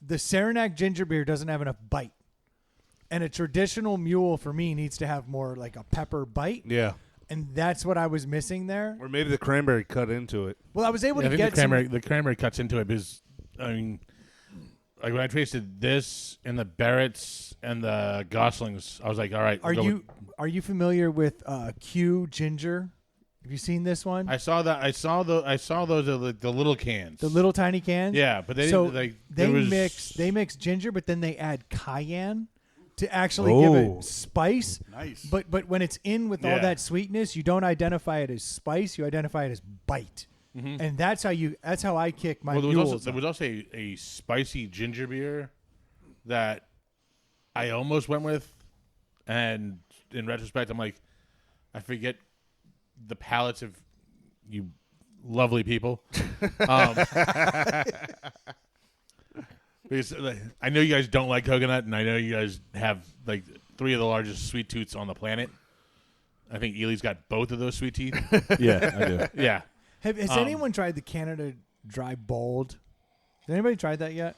the Saranac ginger beer doesn't have enough bite. And a traditional mule for me needs to have more like a pepper bite. Yeah. And that's what I was missing there. Or maybe the cranberry cut into it. Well, I was able I to think get the cranberry cuts into it because, I mean, like when I tasted this and the Barrett's and the Goslings, I was like, all right. Are you familiar with Q ginger? Have you seen this one? I saw that. I saw those the little cans. The little tiny cans. Yeah, but they so didn't like. they mix ginger, but then they add cayenne to actually give Oh. it spice. Nice. But when it's in with all Yeah. that sweetness, you don't identify it as spice. You identify it as bite. And that's how I kick my Well, mules. there was also a spicy ginger beer that I almost went with, and in retrospect, I'm like, I forget the palates of you lovely people. Because I know you guys don't like coconut, and I know you guys have like 3 of the largest sweet tooths on the planet. I think Ely's got both of those sweet teeth. Yeah, I do. Yeah. Has anyone tried the Canada Dry Bold? Has anybody tried that yet?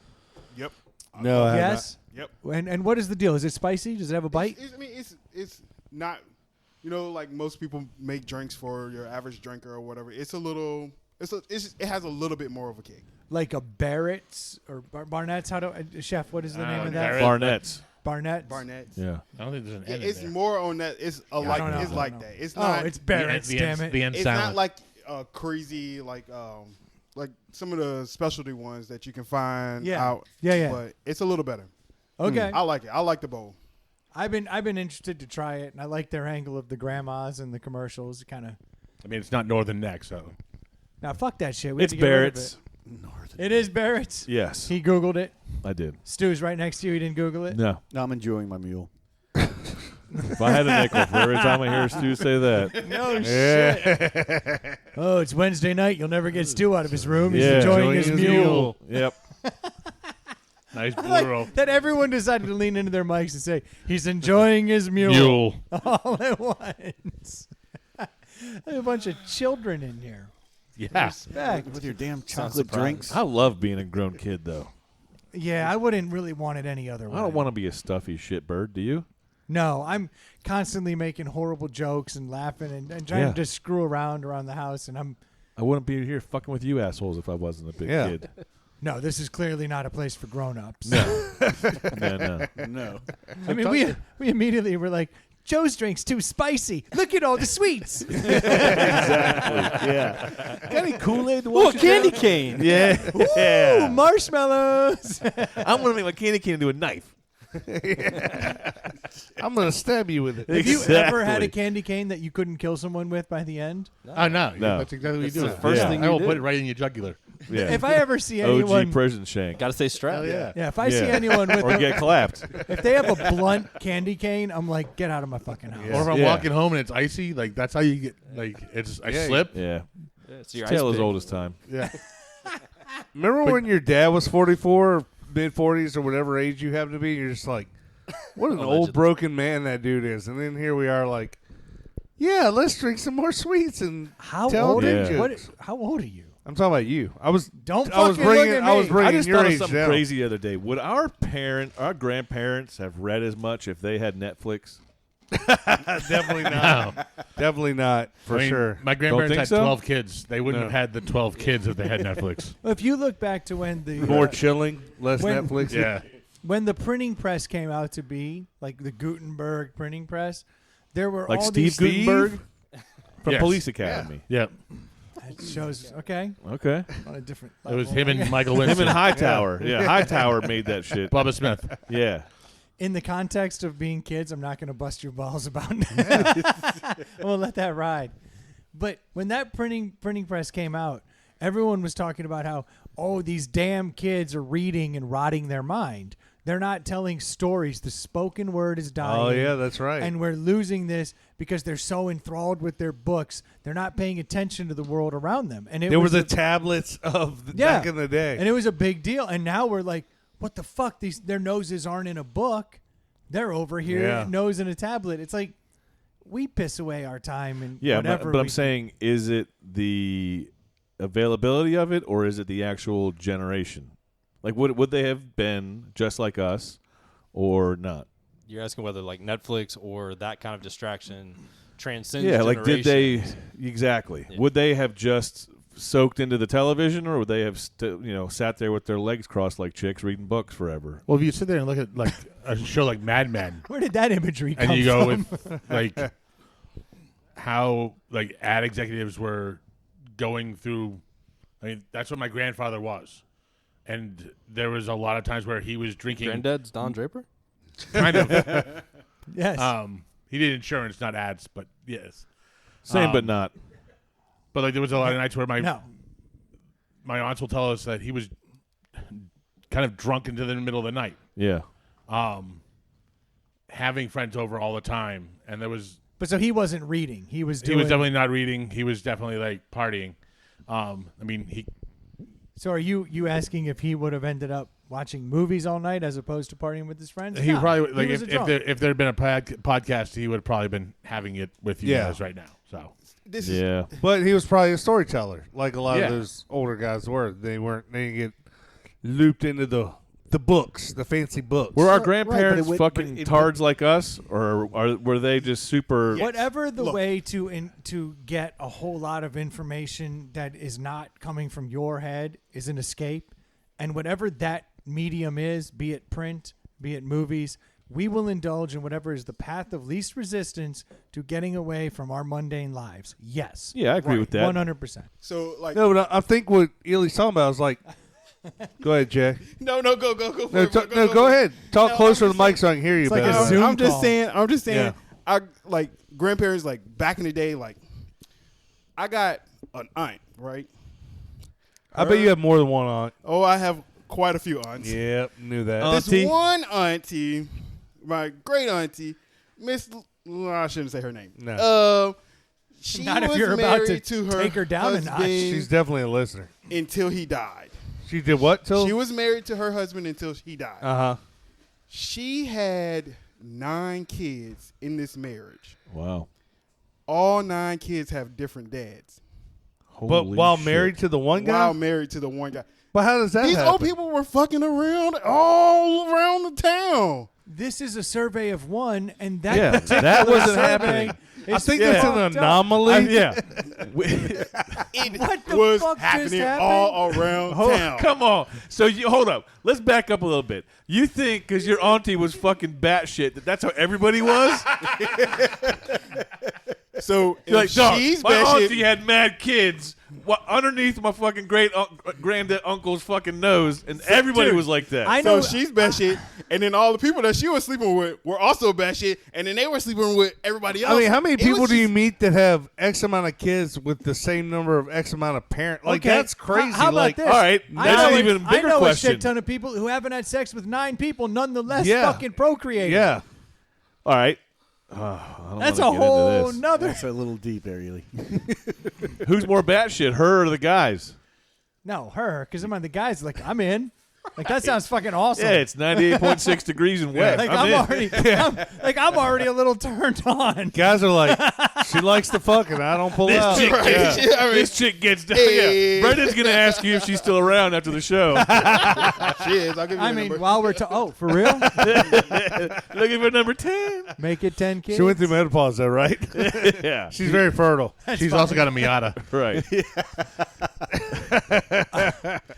Yep. No, I have Yes. Yep. And what is the deal? Is it spicy? Does it have a bite? It's not, like most people make drinks for your average drinker or whatever. It's a little, it has a little bit more of a kick. Like a Barrett's or Barnett's? Chef, what is the name of that? Barrett. Barnett's. Barnett's. Barnett's. Yeah. I don't think there's an N It's in there. more on that. It's I don't know. It's I like don't know. that. It's Oh, not. it's Barrett's, damn it. The N It's silent. not like crazy like some of the specialty ones that you can find Yeah. out. Yeah. But it's a little better. Okay. I like it. I like the bowl. I've been interested to try it, and I like their angle of the grandmas and the commercials. Kind of. I mean, it's not Northern Neck, so. Now, fuck that shit. We have It's to get rid of Barrett's. It is Barrett's. Yes, He Googled it. I did. Stu's right next to you. He didn't Google it. No. Now I'm enjoying my mule. If I had a nickel for every time I hear Stu say that. No shit. Oh, it's Wednesday night. You'll never get Stu out of his room. He's Yeah. enjoying his mule. Yep. Nice blue Like roll. that everyone decided to lean into their mics and say, he's enjoying his mule. All at once. A bunch of children in here. Yeah. Respect. With your damn chocolate drinks. I love being a grown kid, though. Yeah, I wouldn't really want it any other way. I don't want to be a stuffy shitbird, do you? No, I'm constantly making horrible jokes and laughing and trying Yeah. to just screw around the house. And I wouldn't be here fucking with you assholes if I wasn't a big Yeah. kid. no, this is clearly not a place for grown-ups. No. No. No. I mean, we immediately were like, Joe's drink's too spicy. Look at all the sweets. Exactly. Yeah. Got any Kool-Aid to Oh, wash it candy down? cane. Yeah. Ooh, Yeah. marshmallows. I'm going to make my candy cane into a knife. I'm going to stab you with it. Have you ever had a Exactly. candy cane that you couldn't kill someone with by the end? Oh, no. No. That's exactly what you do. the first thing I you will do. put it right in your jugular. Yeah. If I ever see OG anyone, prison shank. Got to stay strapped. Hell yeah. yeah, if I see Yeah. anyone with, Or get clapped. if they have a blunt candy cane, I'm like, get out of my fucking house. Or if I'm Yeah. walking home and it's icy, like that's how you get, like, I Yeah. slip. Yeah. Yeah, it's your Tale ice as pick. old as time. Yeah. Remember when your dad was 44 or mid-40s or whatever age you happen to be, and you're just like, what an old Allegedly. broken man that dude is. And then here we are like, yeah, let's drink some more sweets and How tell old? Yeah. What, how old are you? I'm talking about you. I was Don't I was fucking look bringing at I was me. bringing I just your thought of age something down. crazy the other day. Would our grandparents have read as much if they had Netflix? Definitely not. Definitely not for I mean, sure. My grandparents think had so? 12 kids. They wouldn't No. have had the 12 kids if they had Netflix. If you look back to when the More chilling, less when- Netflix. Yeah. when the printing press came out to be, like the Gutenberg printing press, there were Like all Steve these Gutenberg from Yes. Police Academy. Yep. It shows okay Okay. on a different. It was level, him I and guess. Michael Him Winston. and Hightower. Yeah, Hightower made that shit. Bubba Smith. Yeah. In the context of being kids, I'm not going to bust your balls about it. I'm going to let that ride. But when that printing press came out, everyone was talking about how, oh, these damn kids are reading and rotting their mind. They're not telling stories. The spoken word is dying. Oh yeah, that's right. And we're losing this because they're so enthralled with their books. They're not paying attention to the world around them. And it there were was the a- tablets of Yeah. back in the day. and it was a big deal. And now we're like, what the fuck? Their noses aren't in a book. They're over here, Yeah. nose in a tablet. It's like we piss away our time and Yeah, whatever. but I'm we- saying, is it the availability of it, or is it the actual generation? Like, would they have been just like us, or not? You're asking whether like Netflix or that kind of distraction transcends. Yeah, like did they generations. exactly? Yeah. Would they have just soaked into the television, or would they have sat there with their legs crossed like chicks reading books forever? Well, if you sit there and look at like a show like Mad Men, Where did that imagery come and you go from? with like how like ad executives were going through. I mean, that's what my grandfather was, and there was a lot of times where he was drinking. Granddad's Don Draper? Kind of. Yes. He did insurance, not ads, but yes. Same, but not. But like there was a lot of nights where no. my aunts will tell us that he was kind of drunk into the middle of the night, Yeah. having friends over all the time, and there was But so he wasn't reading. He was he doing. was definitely not reading. He was definitely like partying. I mean, he So are you asking if he would have ended up watching movies all night as opposed to partying with his friends? he No, probably like he was if a drunk. there had been a podcast, he would have probably been having it with you Yeah. guys right now. So This is Yeah. But he was probably a storyteller, like a lot Yeah. of those older guys were. They didn't get looped into the books, the fancy books. Were our Right, grandparents but fucking it- tards like us, or were they just super? Whatever the Look. way to get a whole lot of information that is not coming from your head is an escape, and whatever that medium is, be it print, be it movies, we will indulge in whatever is the path of least resistance to getting away from our mundane lives. Yes. Yeah, I agree with that. 100%. so like No, but I think what Ely's talking about is like. Go ahead, Jay. no go for No, it, bro. go ahead. Talk No, closer I'm to the mic so I can hear you It's like better. a Zoom I'm just call. saying. I'm just saying. Yeah. I like grandparents. Like back in the day, like I got an aunt, right? I bet you have more than one aunt. Oh, I have quite a few aunts. Yep, knew that. This Auntie? one auntie, my great auntie, Miss. Well, I shouldn't say her name. No. She Not if was you're about married to her take her down a notch. husband She's definitely a listener. until he died. She did what till? She was married to her husband until he died. Uh-huh. She had 9 kids in this marriage. Wow. All 9 kids have different dads. But Holy while shit. married to the one guy? While married to the one guy. But how does that These happen? old people were fucking around all around the town. This is a survey of one, and that Yeah, particular that wasn't survey happening. I is think that's an fucked up. anomaly. Yeah. It What the was fuck just happening happened? all around town. Come on. So you hold up. Let's back up a little bit. You think because your auntie was fucking batshit that's how everybody was? So You're like, dog, she's my batshit. auntie had mad kids underneath my fucking great granddad uncle's fucking nose, and everybody Dude, was like that. I know. So she's batshit, and then all the people that she was sleeping with were also batshit, and then they were sleeping with everybody else. I mean, how many It was people do you just- meet that have X amount of kids with the same number of X amount of parents? Like, Okay, that's crazy. How about like, this? all right, I that's know an a- even bigger I know question. a shit ton of people who haven't had sex with 9 people, nonetheless Yeah. fucking procreating. Yeah. All right. I don't That's a wanna get into whole this. nother. That's a little deep there, Ely. Who's more batshit, her or the guys? No, her, because I'm on the guys. Like I'm in. Like that sounds fucking awesome. Yeah, it's 98.6 degrees and wet. like I'm in. I'm already a little turned on. Guys are like, she likes to fuck and I don't pull This out. chick, Right. yeah. I mean, This chick gets down. Hey. Yeah. Brendan's gonna ask you if she's still around after the show. she is. I'll give you I the mean, number. while we're for real, Looking for number 10. make it 10 kids. She went through menopause, though, right? Yeah, She's very fertile. She's also got a Miata. right.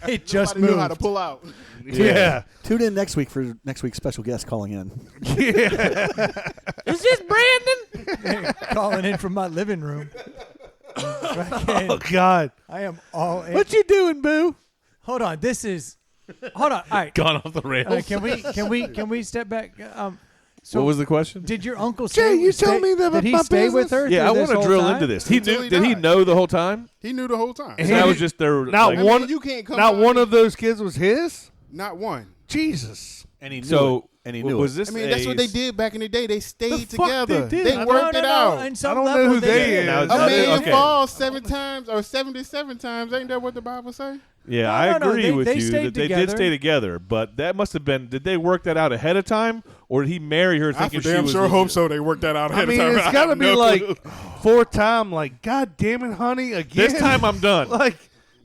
It just Nobody knew how to moved. pull out. Yeah. Tune in next week for next week's special guest calling in. Is this Brandon? Calling in from my living room. Oh God. I am all in. What you doing, boo? Hold on. Hold on. All right. Gone off the rails. Can we step back? So what was the question? did your uncle Jay, you tell me that did he my stay with business? her? Yeah, I want to drill into this. He Until knew. he Did he died. know the whole time? He knew the whole time. And So that was just their Not like, one. you can't come Not out one and- of those kids was his. Not one. Jesus. And he knew So it. And he knew was it. this? I mean, that's what they a- did back in the day. They stayed The fuck together. they did? They worked it out. On some I don't know level who they did. is. Now, A now, man okay. falls 7 times or 77 times. Ain't that what the Bible say? Yeah, No, I no, agree they- with they you stayed that they did together. stay together, but that must have been. Did they work that out ahead of time, or did he marry her I thinking for she damn was? sure legit? hope so. They worked that out I ahead mean, of time. it's I got to have be no like clue. fourth time. Like, God damn it, honey, again. This time I'm done. Like,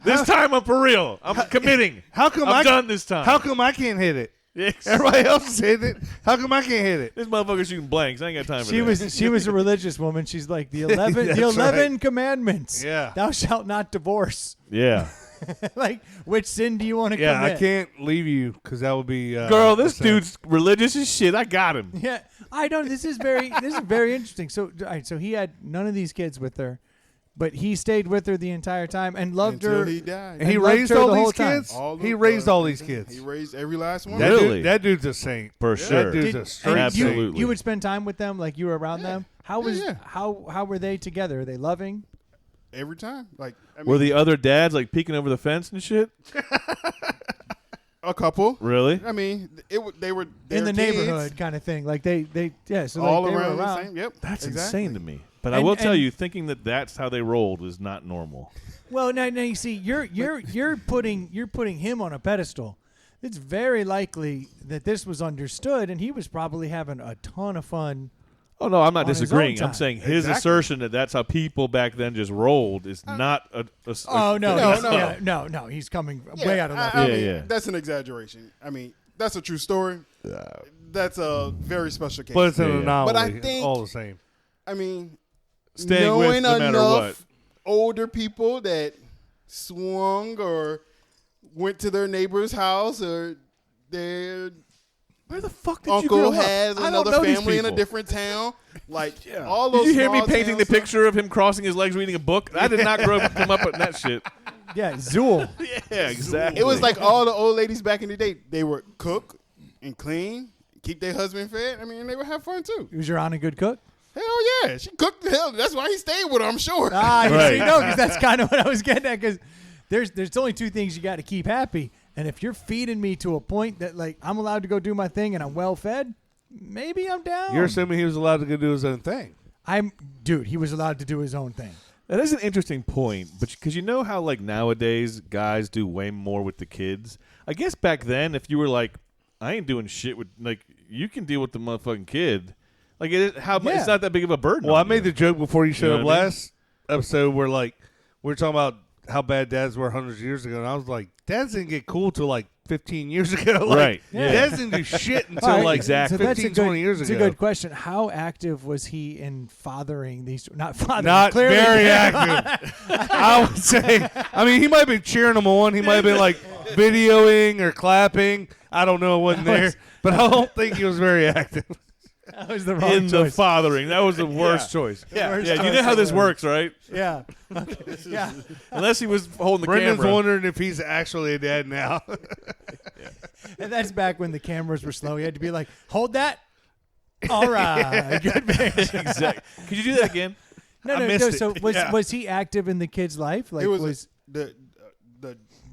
This time I'm for real. I'm committing. how come I'm done this time. How come I can't hit it? Yes. Everybody else is hitting it. How come I can't hit it? This motherfucker's shooting blanks. I ain't got time for She that. was a religious woman. She's like the 11 That's 11 commandments. Yeah. Thou shalt not divorce. Yeah. Like, which sin do you want to Yeah, commit? I can't leave you because that would be. Girl, this the same. dude's religious as shit. I got him. Yeah, I don't. This is very interesting. So, all right, so he had none of these kids with her, but he stayed with her the entire time and loved Until her. he died. And he and loved raised her all the whole these time. kids. All He of- raised all these kids. He raised every last one. That Really? dude, that dude's a saint. For sure. That dude's a and straight Absolutely. saint. you would spend time with them, like you were around them. How was yeah. how were they together? Are they loving? Every time. Like, I mean, Were the other dads like peeking over the fence and shit? a couple. Really? I mean, they were In the their kids, neighborhood kind of thing. Like they yeah. So all like they around were the around. same. Yep. That's exactly. insane to me. But I And- will tell and- you, thinking that that's how they rolled is not normal. Well, now you see, you're putting him on a pedestal. It's very likely that this was understood, and he was probably having a ton of fun. Oh no, I'm not On his disagreeing. own time. I'm saying his Exactly. assertion that that's how people back then just rolled is not a. Oh no, No, he's- no. yeah, no, he's coming Yeah, way out of left. I Yeah, mean, yeah. That's an exaggeration. I mean, that's a true story. That's a very special case. But it's an Yeah, yeah. anomaly. But I think- all the same. I mean, Staying with knowing no matter enough what. older people that swung or went to their neighbor's house or their Where the fuck did you grow uncle up? has I don't another know these family in a people. different town. Like all those. Did you hear me small painting the towns, picture of him crossing his legs reading a book? I did not come up with that shit. Yeah, Zool. Yeah, exactly. It was like all the old ladies back in the day. They would cook and clean, keep their husband fed. I mean, they would have fun too. Was your aunt a good cook? Hell yeah, she cooked the hell. That's why he stayed with her. I'm sure. Ah, you Right. see, no, because that's kind of what I was getting at. Because there's only two things you got to keep happy, and if you're feeding me to a point that like I'm allowed to go do my thing and I'm well fed, maybe I'm down. You're assuming he was allowed to go do his own thing. Dude, he was allowed to do his own thing. That is an interesting point, but because you know how like nowadays guys do way more with the kids. I guess back then, if you were like, I ain't doing shit with like, you can deal with the motherfucking kid. Like Yeah. it's not that big of a burden. Well, I on made you. the joke before you showed know up what I mean? last episode where like we were talking about how bad dads were hundreds of years ago, and I was like, dads didn't get cool till like 15 years ago. Like, Right, yeah. Dads didn't do shit until All right, like exactly. 15, 20 years It's ago. a good question. How active was he in fathering these? Not fathering. Not clearly. very active. I would say. I mean, he might have been cheering them on. He might have been like videoing or clapping. I don't know. It wasn't there, but I don't think he was very active. That was the wrong in the choice. fathering. That was the worst choice. Yeah. Yeah, you know how this works, right? Yeah. Okay. Yeah. Unless he was holding the Brendan's camera. wondering if he's actually a dad now. And that's back when the cameras were slow. You had to be like, hold that. All right. Good picture. Exactly. Could you do that again? No, I no, missed no. it. So Yeah. was he active in the kid's life? Like it was the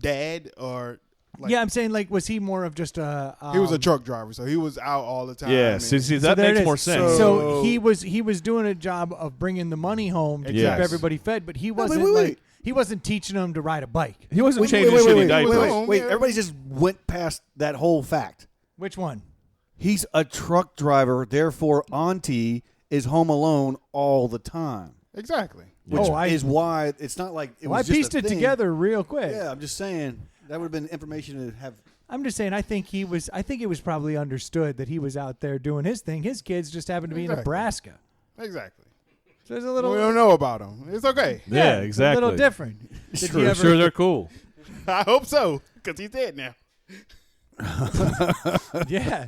dad or like, yeah, I'm saying like was he more of just a he was a truck driver, so he was out all the time. Yeah. and- See, So that there it makes is. more sense. So he was doing a job of bringing the money home to Yes. keep everybody fed, but he wasn't wait. like he wasn't teaching them to ride a bike. he wasn't changing wait, shitty wait, diapers. wait. Wait, everybody just went past that whole fact. Which one? He's a truck driver, therefore Auntie is home alone all the time. exactly. Which Oh, I- is why it's not like it Well, I was just pieced a it thing. together real quick. Yeah, I'm just saying that would have been information to have. I'm just saying I think it was probably understood that he was out there doing his thing. His kids just happened to be in Exactly. Nebraska. Exactly. So there's a We little don't know about him. It's okay. Yeah, it's exactly. a little different. Did Sure, you ever sure, they're cool. I hope so, because he's dead now. Yeah.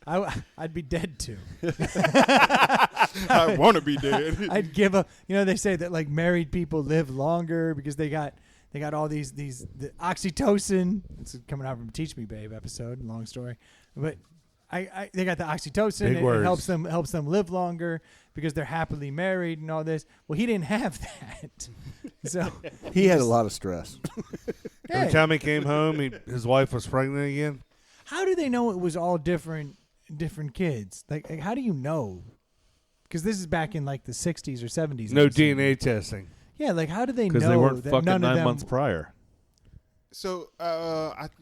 I'd be dead too. I want to be dead. I'd give up. You know, they say that like married people live longer because they got all the oxytocin. It's coming out from Teach Me Babe episode. Long story, but they got the oxytocin. It helps them live longer because they're happily married and all this. Well, he didn't have that, so He had a lot of stress. Every hey, time he came home, his wife was pregnant again. how do they know it was all different kids? Like how do you know? Because this is back in like the 60s or 70s. No DNA testing. Yeah, like how do they know? Because they weren't that fucking none of 9 them, months prior. So,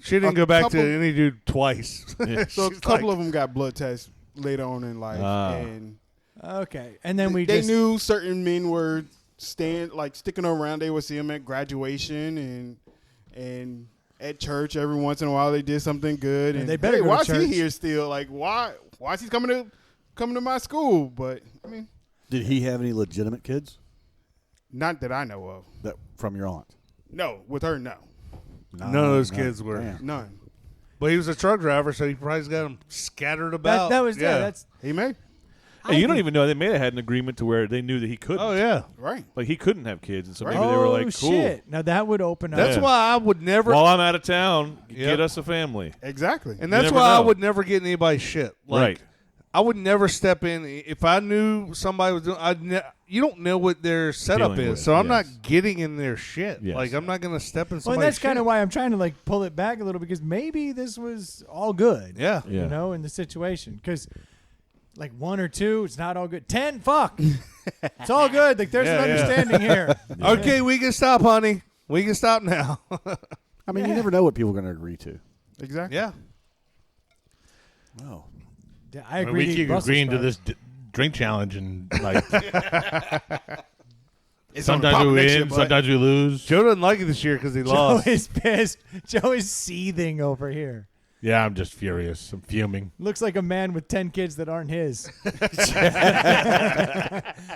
She didn't go back to couple- any dude twice. Yeah. So a She's couple like- of them got blood tests later on in life, and Okay, and then they knew certain men were sticking around. They would see them at graduation and at church every once in a while. They did something good, Yeah, and they better hey, go to why is church. he here still? Like why is he coming to my school? But I mean, Did he have any legitimate kids not that I know of. that from your aunt? No, with her, no, None of those kids were. Damn. none. But he was a truck driver, so he probably got them scattered about. that was that's He may Hey, you don't even know they may have had an agreement to where they knew that he couldn't. Oh yeah. right. Like he couldn't have kids, and so maybe Right. they were like, "Cool, shit! Now that would open up. That's Yeah. why I would never. while I'm out of town, Yep. get us a family." Exactly. and that's never why I know. would never get anybody's shit. Like, Right. I would never step in if I knew somebody was doing. You don't know what their setup Dealing is, with, so I'm yes. not getting in their shit. Yes. Like I'm not gonna step in Well, somebody's and that's kind shit. of why I'm trying to like pull it back a little because maybe this was all good. Yeah. Yeah. You know, in the situation because. Like 1 or 2, it's not all good. 10, fuck. It's all good. Like there's Yeah, an yeah. understanding here. Okay, we can stop, honey. We can stop now. I mean, Yeah. you never know what people are going to agree to. Exactly. yeah. Oh, Yeah, I I mean, agree. we to eat keep Brussels agreeing to sprouts. this drink challenge, and like It's on the sometimes pop we next year, win, bud. sometimes we lose. Joe doesn't like it this year because he Joe lost. is pissed. Joe is seething over here. Yeah, I'm just furious. I'm fuming. Looks like a man with 10 kids that aren't his.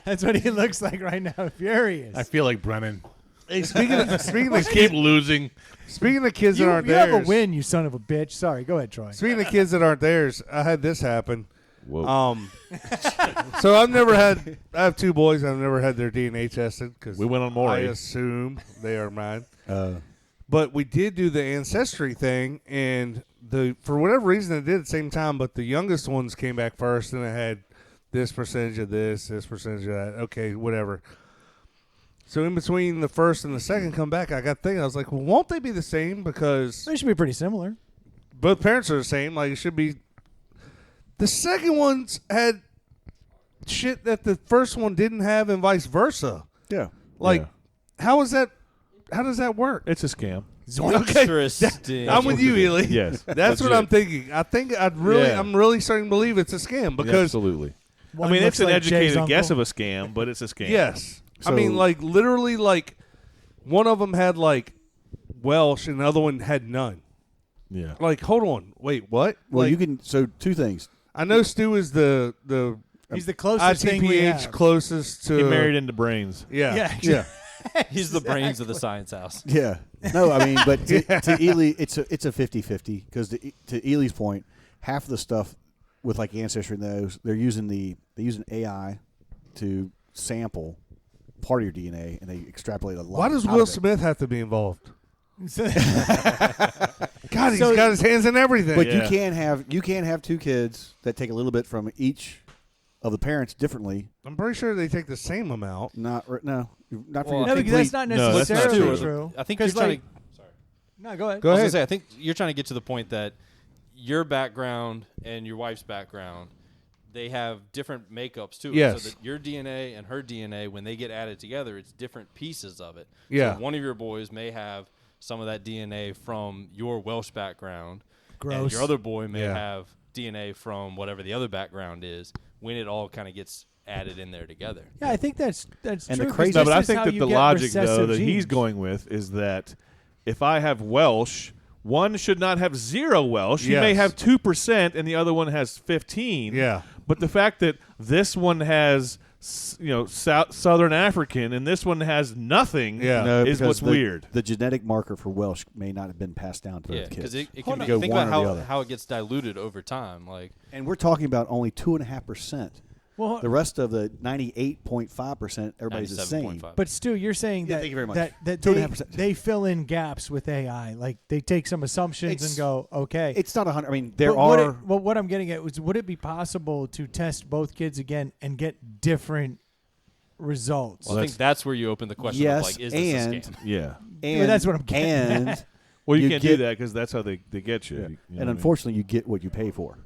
That's what he looks like right now. Furious. I feel like Brennan. Hey, speaking of Keep losing. speaking of kids you that aren't you have theirs, a win, you son of a bitch. Sorry, go ahead, Troy. speaking of kids that aren't theirs, I had this happen. Whoa. So I have 2 boys. I've never had their DNA tested because We went on I Maury. assume they are mine. But we did do the ancestry thing, and for whatever reason it did at the same time. But the youngest ones came back first, and it had this percentage of this percentage of that. Okay, whatever. So in between the first and the second come back, I got thinking. I was like, well, won't they be the same? Because They should be pretty similar. both parents are the same. Like it should be. The second ones had shit that the first one didn't have, and vice versa. yeah. Like, Yeah. how is that? How does that work? It's a scam. Interesting. I'm with you, Ely. Yes, That's what legit. I'm thinking. I think I'm really starting to believe it's a scam Yeah, because absolutely. One I mean, looks it's an like Jay's educated uncle. guess of a scam, but it's a scam. yes, I So- mean like literally like one of them had like Welsh and the other one had none. Yeah. Like, hold on, wait, what? Well, like, you can. So 2 things. I know Stu is the He's the closest thing we ITPH have. He closest to married into brains. Yeah, Yeah, Yeah. He's the brains of the science house. Yeah. No, I mean, but to Ely, it's a 50-50 because to Ely's point, half of the stuff with like Ancestry and those, they use an AI to sample part of your DNA and they extrapolate a lot. Why does out Will of it. Smith have to be involved? So- God, he's So- got his hands in everything. But Yeah. you can't have 2 kids that take a little bit from each of the parents differently. I'm pretty sure they take the same amount. Not for Well, your no, complete. because that's not No, that's not necessarily true. true. I think you're 'Cause, trying like, to. No, go ahead. Go I was ahead. gonna say, I think you're trying to get to the point that your background and your wife's background, they have different makeups too. Yes. So that your DNA and her DNA, when they get added together, it's different pieces of it. Yeah. So one of your boys may have some of that DNA from your Welsh background. And Gross. your other boy may Yeah. have DNA from whatever the other background is. When it all kind of gets added in there together. Yeah, I think that's And true. the 'cause crazy- No, this but I is think how that you the get logic, though, recessive that he's genes. going with is that if I have Welsh, one should not have 0 Welsh. He may Yes. have 2%, and the other one has 15. Yeah. But the fact that this one has Southern African, and this one has nothing. Yeah. No, is because what's weird. The genetic marker for Welsh may not have been passed down to Yeah, those because kids. it can be. Go Think one about or the other. how it gets diluted over time. Like, And we're talking about only 2.5%. Well, The rest of the 98.5%, everybody's the same. 97.5. but Stu, you're saying Yeah, that thank you very much. that 2.5%. they fill in gaps with AI. Like they take some assumptions It's- and go, okay. It's not 100. I mean, there But are. what I'm getting at was, would it be possible to test both kids again and get different results? Well, I think that's where you open the question Yes, of like, is this a and- scam? Yeah. And, that's what I'm getting and, Well, you You can't get- do that because that's how they get you. yeah. You know what I And mean? unfortunately, you get what you pay for.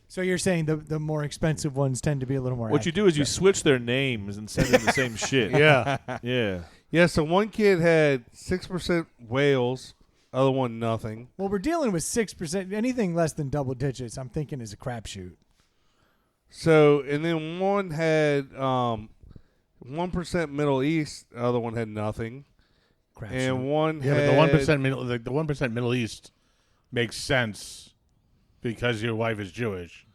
So you're saying the more expensive ones tend to be a little more. What you do is you switch their names and send them the same shit. Yeah. Yeah. Yeah, so one kid had 6% Wales, other one nothing. Well, we're dealing with 6%. Anything less than double digits, I'm thinking is a crapshoot. So, and then one had 1% Middle East, the other one had nothing. Crapshoot. And one Yeah, had but the 1% the 1% Middle East makes sense because your wife is Jewish.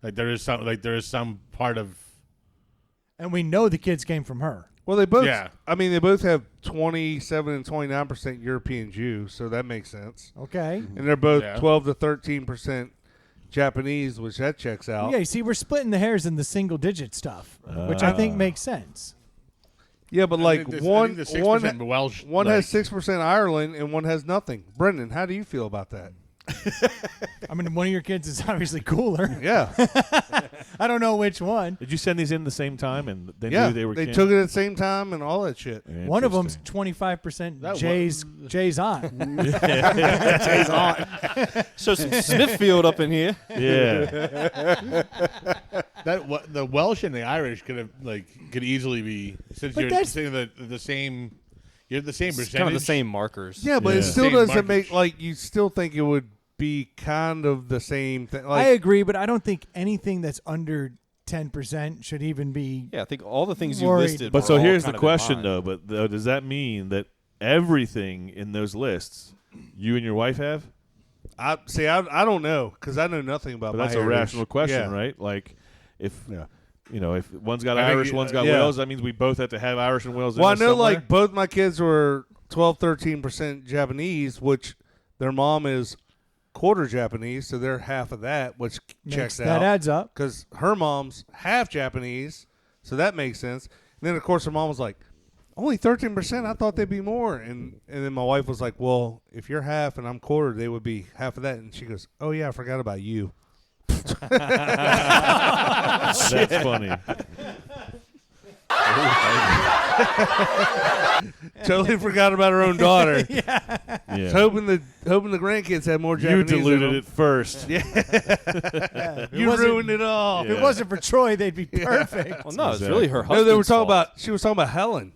Like there is some part of And we know the kids came from her. Well, they both. Yeah. I mean, they both have 27 and 29% European Jew, so that makes sense. Okay. And they're both Yeah. 12 to 13% Japanese, which that checks out. Yeah, you see, we're splitting the hairs in the single digit stuff, which I think makes sense. Yeah, but like I think one the 6% Welsh, one like, has 6% Ireland and one has nothing. Brendan, how do you feel about that? I mean, one of your kids is obviously cooler. Yeah, I don't know which one. Did you send these in the same time and they yeah. knew they were They kin? took it at the same time and all that shit. One of them's Interesting. 25% That Jay's on. So some Smithfield up in here. Yeah. the Welsh and the Irish could easily be since But you're that's- saying the same. You're the same It's percentage. kind of the same markers. Yeah, but it Yeah. still Same doesn't markets. make like you still think it would be kind of the same thing. I Like, agree, but I don't think anything that's under 10% should even be. Yeah, I think all the things you Worried. listed. But were so all here's kind the of in question, line. though. But does that mean that everything in those lists you and your wife have? I don't know because I know nothing about. But my that's a heritage. rational question, Yeah. right? Like, if Yeah. if one's got I think Irish, you- one's got yeah. Wales, that means we both have to have Irish and Wales. Well, I in us know somewhere? like both my kids were 12, 13% Japanese, which their mom is quarter Japanese, so they're half of that, which checks That out. adds up. Because her mom's half Japanese, so that makes sense. And then of course her mom was like, "Only 13%. I thought they'd be more." And then my wife was like, "Well, if you're half and I'm quarter, they would be half of that." And she goes, "Oh yeah, I forgot about you." That's funny. Totally forgot about her own daughter. Yeah. hoping the grandkids had more You Japanese. in diluted them. it first. You ruined it all. If it wasn't for Troy, they'd be perfect. Well, no, it's Exactly. really her No, husband. they were talking about. She was talking about Helen.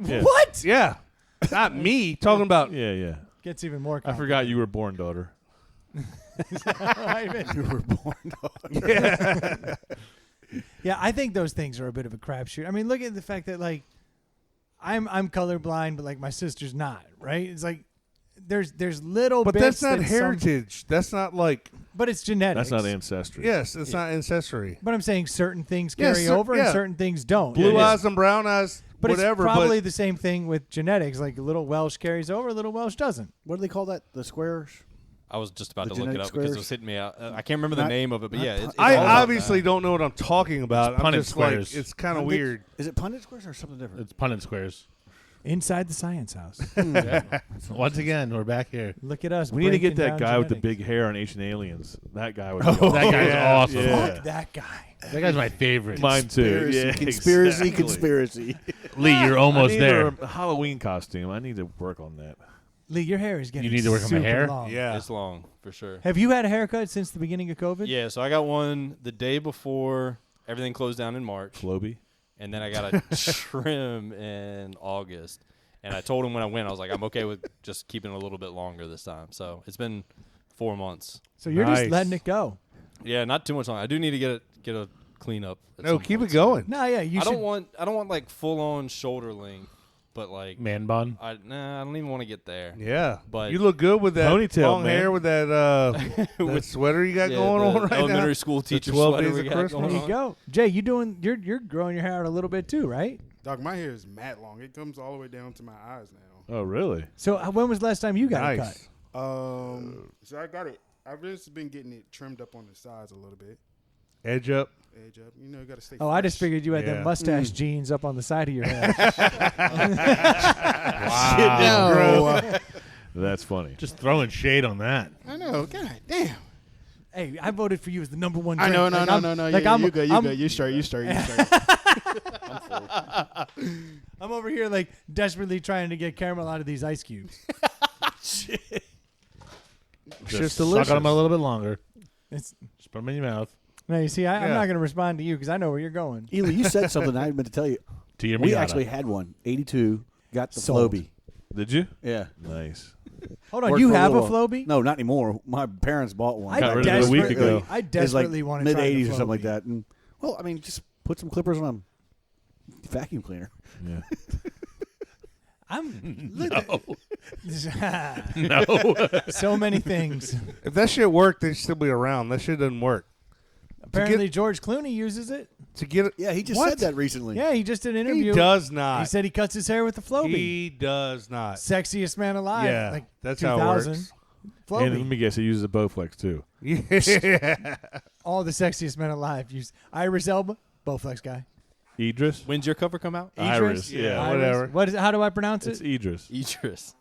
Yeah. What? Yeah, not me. Talking about. Yeah, yeah. Gets even more. I forgot you were born, daughter. You were born. Yeah, I think those things are a bit of a crapshoot. I mean, look at the fact that like I'm colorblind, but like my sister's not. Right? It's like there's little. But bits that's not that heritage. That's not like. but it's genetics. That's not ancestry. Yes, it's not ancestry. But I'm saying certain things Yes, carry cer- over yeah. and certain things don't. Blue yeah. eyes and brown eyes, But whatever. it's probably but the same thing with genetics. Like a little Welsh carries over, a little Welsh doesn't. What do they call that? The squares? I was just about The to look it genetic up because it squares? was hitting me out. I can't remember the Not- name of it, but not yeah, pun- it's I all about obviously that. don't know what I'm talking about. I'm Punnett just like squares. it's kind of Punnett- weird. Is it Punnett squares or something different? It's Punnett squares. Inside the science house. Once again, we're back here. Look at us. We need to get breaking that down guy with the genetics. big hair on Ancient Aliens. That guy would. That guy's yeah. awesome. Yeah. Fuck that guy. That guy's my favorite. Mine too. Yeah, Conspiracy, exactly. conspiracy. Lee, you're I almost need there. A Halloween costume. I need to work on that. Lee, your hair is getting You need to work on my super hair? long. Yeah. It's long for sure. Have you had a haircut since the beginning of COVID? Yeah, so I got one the day before everything closed down in March, Floby. and then I got a trim in August. And I told him when I went, I was like, I'm okay with just keeping it a little bit longer this time. So it's been 4 months. So you're Nice. just letting it go. Yeah, not too much longer. I do need to get a clean up. at No, some keep point. it going. No, yeah, you I should. don't want like full on shoulder length. but like Man bun. I don't even want to get there. Yeah, But you look good with that Ponytail, long man. hair, with that that sweater you got going on right now. elementary school teacher 12 sweater days we of got Christmas. going There you on. go. Jay, you're growing your hair out a little bit too, right? Dog, my hair is mad long. It comes all the way down to my eyes now. Oh, really? So when was the last time you got it cut? Nice. So I got it. I've just been getting it trimmed up on the sides a little bit, Edge up. edge up. You know, you got to stay. Oh, I just fresh. figured you had Yeah. them mustache jeans up on the side of your head. No. That's funny. Just throwing shade on that. I know. God damn. Hey, I voted for you as the number one. I know. drink. No. Like, Yeah, I'm- you good. You I'm- good. You straight. You straight. You straight. I'm over here like desperately trying to get caramel out of these ice cubes. Just delicious. suck on them a little bit longer. It's Just put them in your mouth. no, you see, I'm Yeah. not going to respond to you because I know where you're going. Ely, you said something I meant to tell you. To your We Miata. actually had one. 82. Got the Sold. Floby. Did you? Yeah. Nice. Hold on, Worked you for a have a little while. Floby? No, not anymore. My parents bought one. I Got rid of it a week desperately, ago. I It's like desperately want to try mid-80s the or something like Floby. that. And well, I mean, just put some clippers on a vacuum cleaner. Yeah. I'm No. so many things. If that shit worked, they'd still be around. That shit doesn't work. Apparently, George Clooney uses it. To get it, Yeah, he just What? said that recently. Yeah, he just did an he interview. does not. He said he cuts his hair with the Floby. He does not. Sexiest man alive. Yeah, like that's 2000. how it works. Floby. And let me guess, he uses a Bowflex too. Yeah. All the sexiest men alive use Iris Elba, Bowflex guy. Idris? When's your cover come out? Iris, Yeah, yeah. Iris. whatever. What is it? How do I pronounce It's it? Idris. Idris.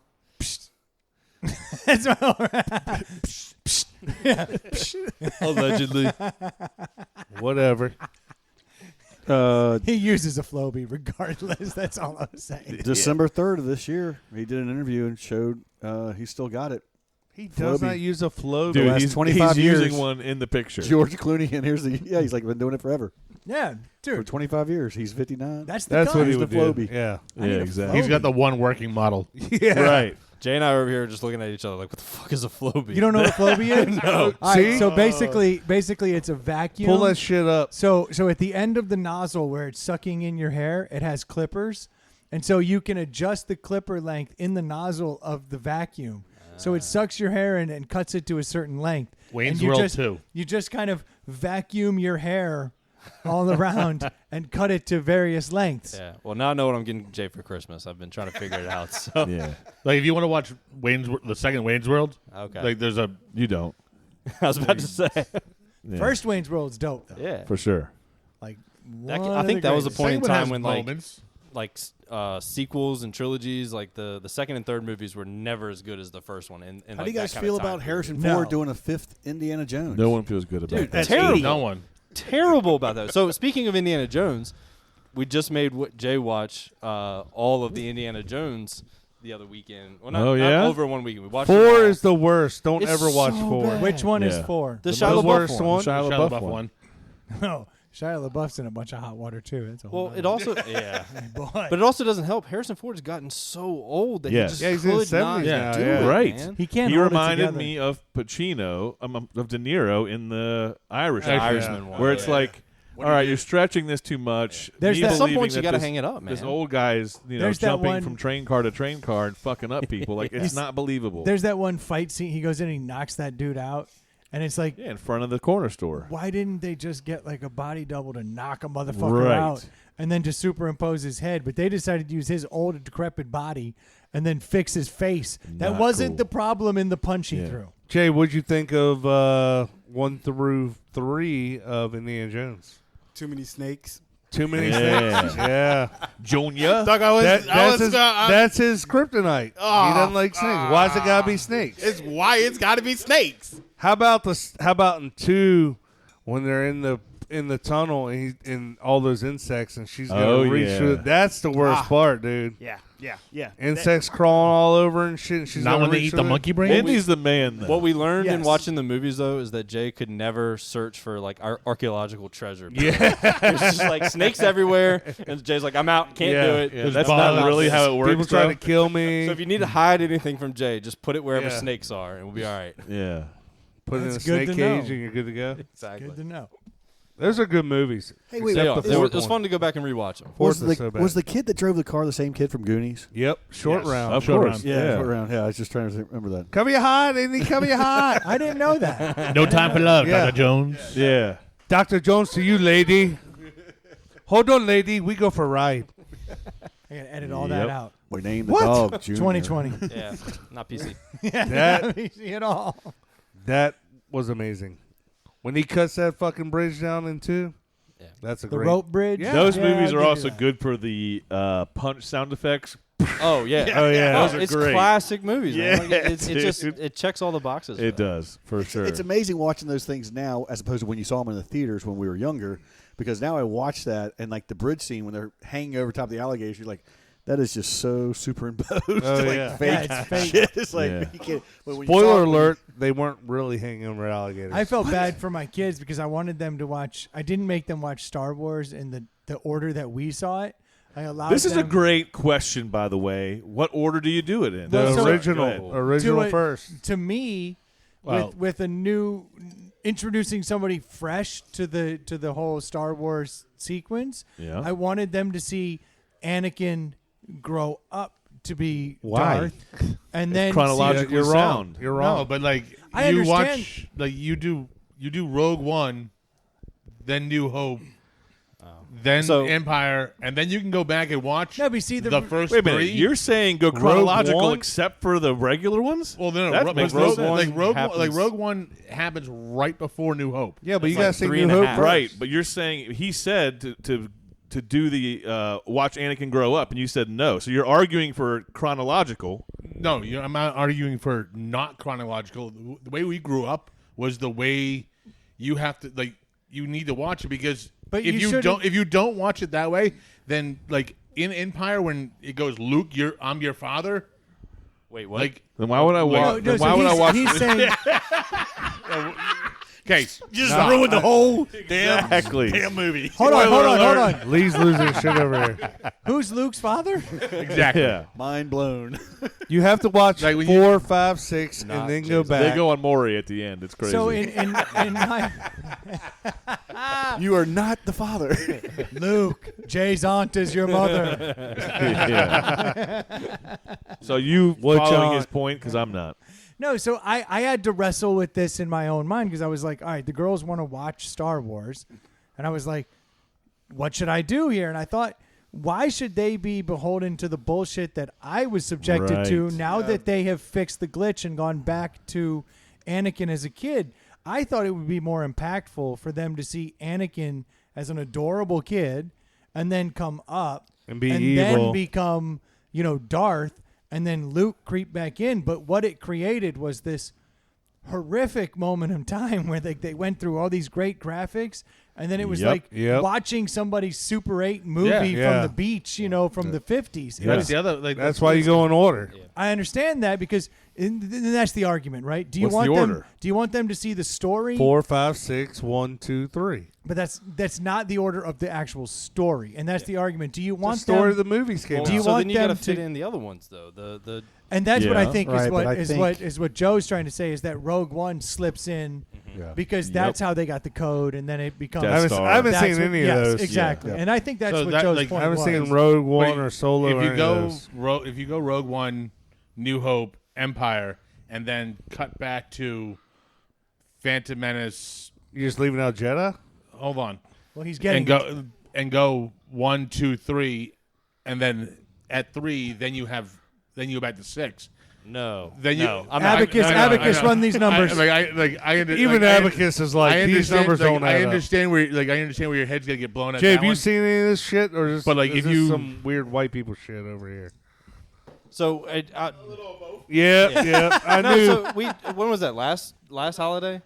That's Allegedly. Whatever. he uses a Floby regardless. That's all I was saying. December 3rd of this year, he did an interview and showed he still got it. He does Floby. not use a flow. Dude, last he's 25 he's years. using one in the picture. George Clooney, and here's the he's like been doing it forever Yeah, for dude. 25 years. He's 59. That's the That's cut. what he Use would the do. Floby. Yeah. I need Yeah, a exactly. He's got the one working model. Yeah. Right. Jay and I are over here just looking at each other like, what the fuck is a Floby? You don't know what Floby is? No. All right, See? so basically, it's a vacuum. Pull that shit up. So at the end of the nozzle where it's sucking in your hair, it has clippers, and so you can adjust the clipper length in the nozzle of the vacuum. So it sucks your hair in and cuts it to a certain length. Wayne's and you World just, 2. You just kind of vacuum your hair all around and cut it to various lengths. Yeah. Well, now I know what I'm getting Jay for Christmas. I've been trying to figure it out. So Yeah. Like, if you want to watch the second Wayne's World, okay. like, there's a You don't. I was about to say. Yeah. First Wayne's World's dope though. Yeah. For sure. Like That, one I of think the that was a greatest. point in second one time has when moments. like sequels and trilogies, like the second and third movies were never as good as the first one. And How do you guys feel about Harrison No. Ford doing a fifth Indiana Jones? No one feels good about Dude, that. that's terrible. No one. Terrible about that. So speaking of Indiana Jones, we just made Jay watch all of the Indiana Jones the other weekend. Well, not, Oh, yeah? not over one weekend. We watched them all. 4 is the worst. Don't It's ever watch so 4. bad. Which one is Yeah. 4? the The Shia LaBeouf worst one. one? Shia Shia LaBeouf LaBeouf one. No, Shia LaBeouf's in a bunch of hot water too. That's a whole Well, it also yeah, boy. but it also doesn't help. Harrison Ford has gotten so old that Yeah. he just Yeah, he's in his could not 70s now, do yeah. it, Right. man. he can't. He hold it reminded together. me of Pacino, of De Niro in the Irish, The Irishman one, where it's yeah. like, all right, you're stretching this too much. There's Me that- At some believing point, you that got to this- hang it up, man. This old guy's, There's that jumping one- from train car to train car and fucking up people. Like, it's not believable. There's that one fight scene. He goes in and he knocks that dude out, and it's like, Yeah, in front of the corner store. why didn't they just get like a body double to knock a motherfucker Right. out and then just superimpose his head? But they decided to use his old decrepit body and then fix his face. That Not wasn't cool. the problem in the punch he Yeah. threw. Jay, what'd you think of 1 through 3 of Indiana Jones? Too many snakes. Too many Yeah. snakes? Yeah. Junior. Dog, I was, That's his kryptonite. Oh, he doesn't like snakes. Why's it gotta be snakes? It's why it's got to be snakes. How about in 2 when they're in the tunnel and all those insects and she's gonna Oh, reach yeah. through it? That's the worst part, dude. Yeah. Insects crawling all over and shit. And she's not gonna when they reach eat the through it? monkey brain. Andy's the man, though. What we learned in Yes. watching the movies, though, is that Jay could never search for like archaeological treasure. Yeah. It's just like snakes everywhere, and Jay's like, "I'm out, can't Yeah. do it." Yeah, There's that's bugs. not really how it works. People trying though. to kill me. So if you need to hide anything from Jay, just put it wherever Yeah. snakes are, and we'll be all right. Yeah. Put it in a That's good snake to cage know. and you're good to go. Exactly. Good to know. Those are good movies. Hey, wait, They Except are. the It fourth was one. fun to go back and rewatch them. was Fourth is so bad. the kid that drove the car the same kid from Goonies? Yep, short Yes. round. Of Short course. round. Yeah. Short round. Yeah, I was just trying to remember that. Cover your hot, Andy. Cover your hot. I didn't know that. No time for love, Yeah. Dr. Jones. Yeah. Dr. Jones to you, lady. Hold on, lady. We go for a ride. I gotta edit all that Yep. out. We named the What? dog Junior. 2020. Yeah, not PC. Yeah, That- not easy at all. That was amazing. When he cuts that fucking bridge down in two, Yeah. that's a The great. rope bridge. Yeah. Those Yeah, movies I'll are give you also that. good for the punch sound effects. Oh yeah. Oh yeah. Those are it's great. classic movies. Man. Like, Yeah, it just dude. it checks all the boxes. It does, for sure. It's amazing watching those things now as opposed to when you saw them in the theaters when we were younger. Because now I watch that and like the bridge scene when they're hanging over top of the alligators, you're like, that is just so superimposed. Oh, like yeah. fake Yeah, it's fake. shit. It's like Yeah. you can't. When you Spoiler saw it, alert: they weren't really hanging over alligators. I felt bad for my kids because I wanted them to watch. I didn't make them watch Star Wars in the order that we saw it. I allowed This is a them great question, by the way. What order do you do it in? the Well, so- original, to it- first. to me Well- with a new introducing somebody fresh to the whole Star Wars sequence. Yeah. I wanted them to see Anakin grow up to be Why? Darth, and then chronologically You're wrong. sound. You're wrong. No, but like I you understand. watch, like you do Rogue One, then New Hope, then So- Empire, and then you can go back and watch No, but you see the- the first Wait a minute. three. You're saying go chronological One? except for the regular ones? well, no, That Ro- makes Rogue, no sense. Happens- Rogue One happens right before New Hope. Yeah, but you It's gotta like see 3 New and a Hope half. first. Right, but you're saying he said to do the watch Anakin grow up, and you said no. So you're arguing for chronological. No, I'm not arguing for not chronological. The way we grew up was the way you have to like. You need to watch it because But if you you don't shouldn't- watch it that way, then like in Empire when it goes Luke, I'm your father. Wait, what? Like Then why would I No, watch? no, Then so why would I he's- watch? He's saying okay, You just ruined the whole Exactly. damn movie. hold on. Lee's losing shit over here. Who's Luke's father? exactly. Yeah. Mind blown. You have to watch Like when you- 4, 5, 6, Not and then go Jason. back. They go on Maury at the end. It's crazy. So in my You are not the father. Luke, Jay's aunt is your mother. Yeah. So you Which following aunt? his point because I'm not. No, so I had to wrestle with this in my own mind because I was like, all right, the girls want to watch Star Wars. And I was like, what should I do here? And I thought, why should they be beholden to the bullshit that I was subjected to Right. now that they have fixed the glitch and gone back to Anakin as a kid? I thought it would be more impactful for them to see Anakin as an adorable kid and then come up And be then evil. become, Darth, and then Luke creep back in. But what it created was this horrific moment in time where they went through all these great graphics, and then it was like Yep. watching somebody's Super 8 movie Yeah. from the beach, from the 50s. It That's was- the other. Like That's why you go in order. I understand that because and that's the argument, right? Do you What's want the them? order? Do you want them to see the story? 4, 5, 6, 1, 2, 3. But that's not the order of the actual story, and that's the argument. Do you The want story of them? the movies came Well, Do you out. so want then you got to them fit to- in the other ones though. The And that's what I Yeah. think Right, is but I think- is what Joe's trying to say is that Rogue One slips in Yeah. because that's how they got the code, and then it becomes. Death I haven't, Star. I haven't that's seen what- any yes, of those. exactly, Yeah. and I think that's So what that, Joe's like, point I haven't was. seen Rogue One But or Solo if or you any go of those. if you go Rogue One, New Hope, Empire, and then cut back to Phantom Menace. You're just leaving out Jeddah? Hold on, Well, he's getting and go 1, 2, 3, and then at 3, then you go back to 6. no. Then you no. I'm not- Abacus. I know, Abacus, I know. run these numbers. Even Abacus is like, these numbers don't I add up. understand where I understand where your head's gonna get blown at. Jay, that have you one. seen any of this shit? Or just, But, like, is if this you- some weird white people shit over here? So Yeah. I no. knew. So when was that last holiday?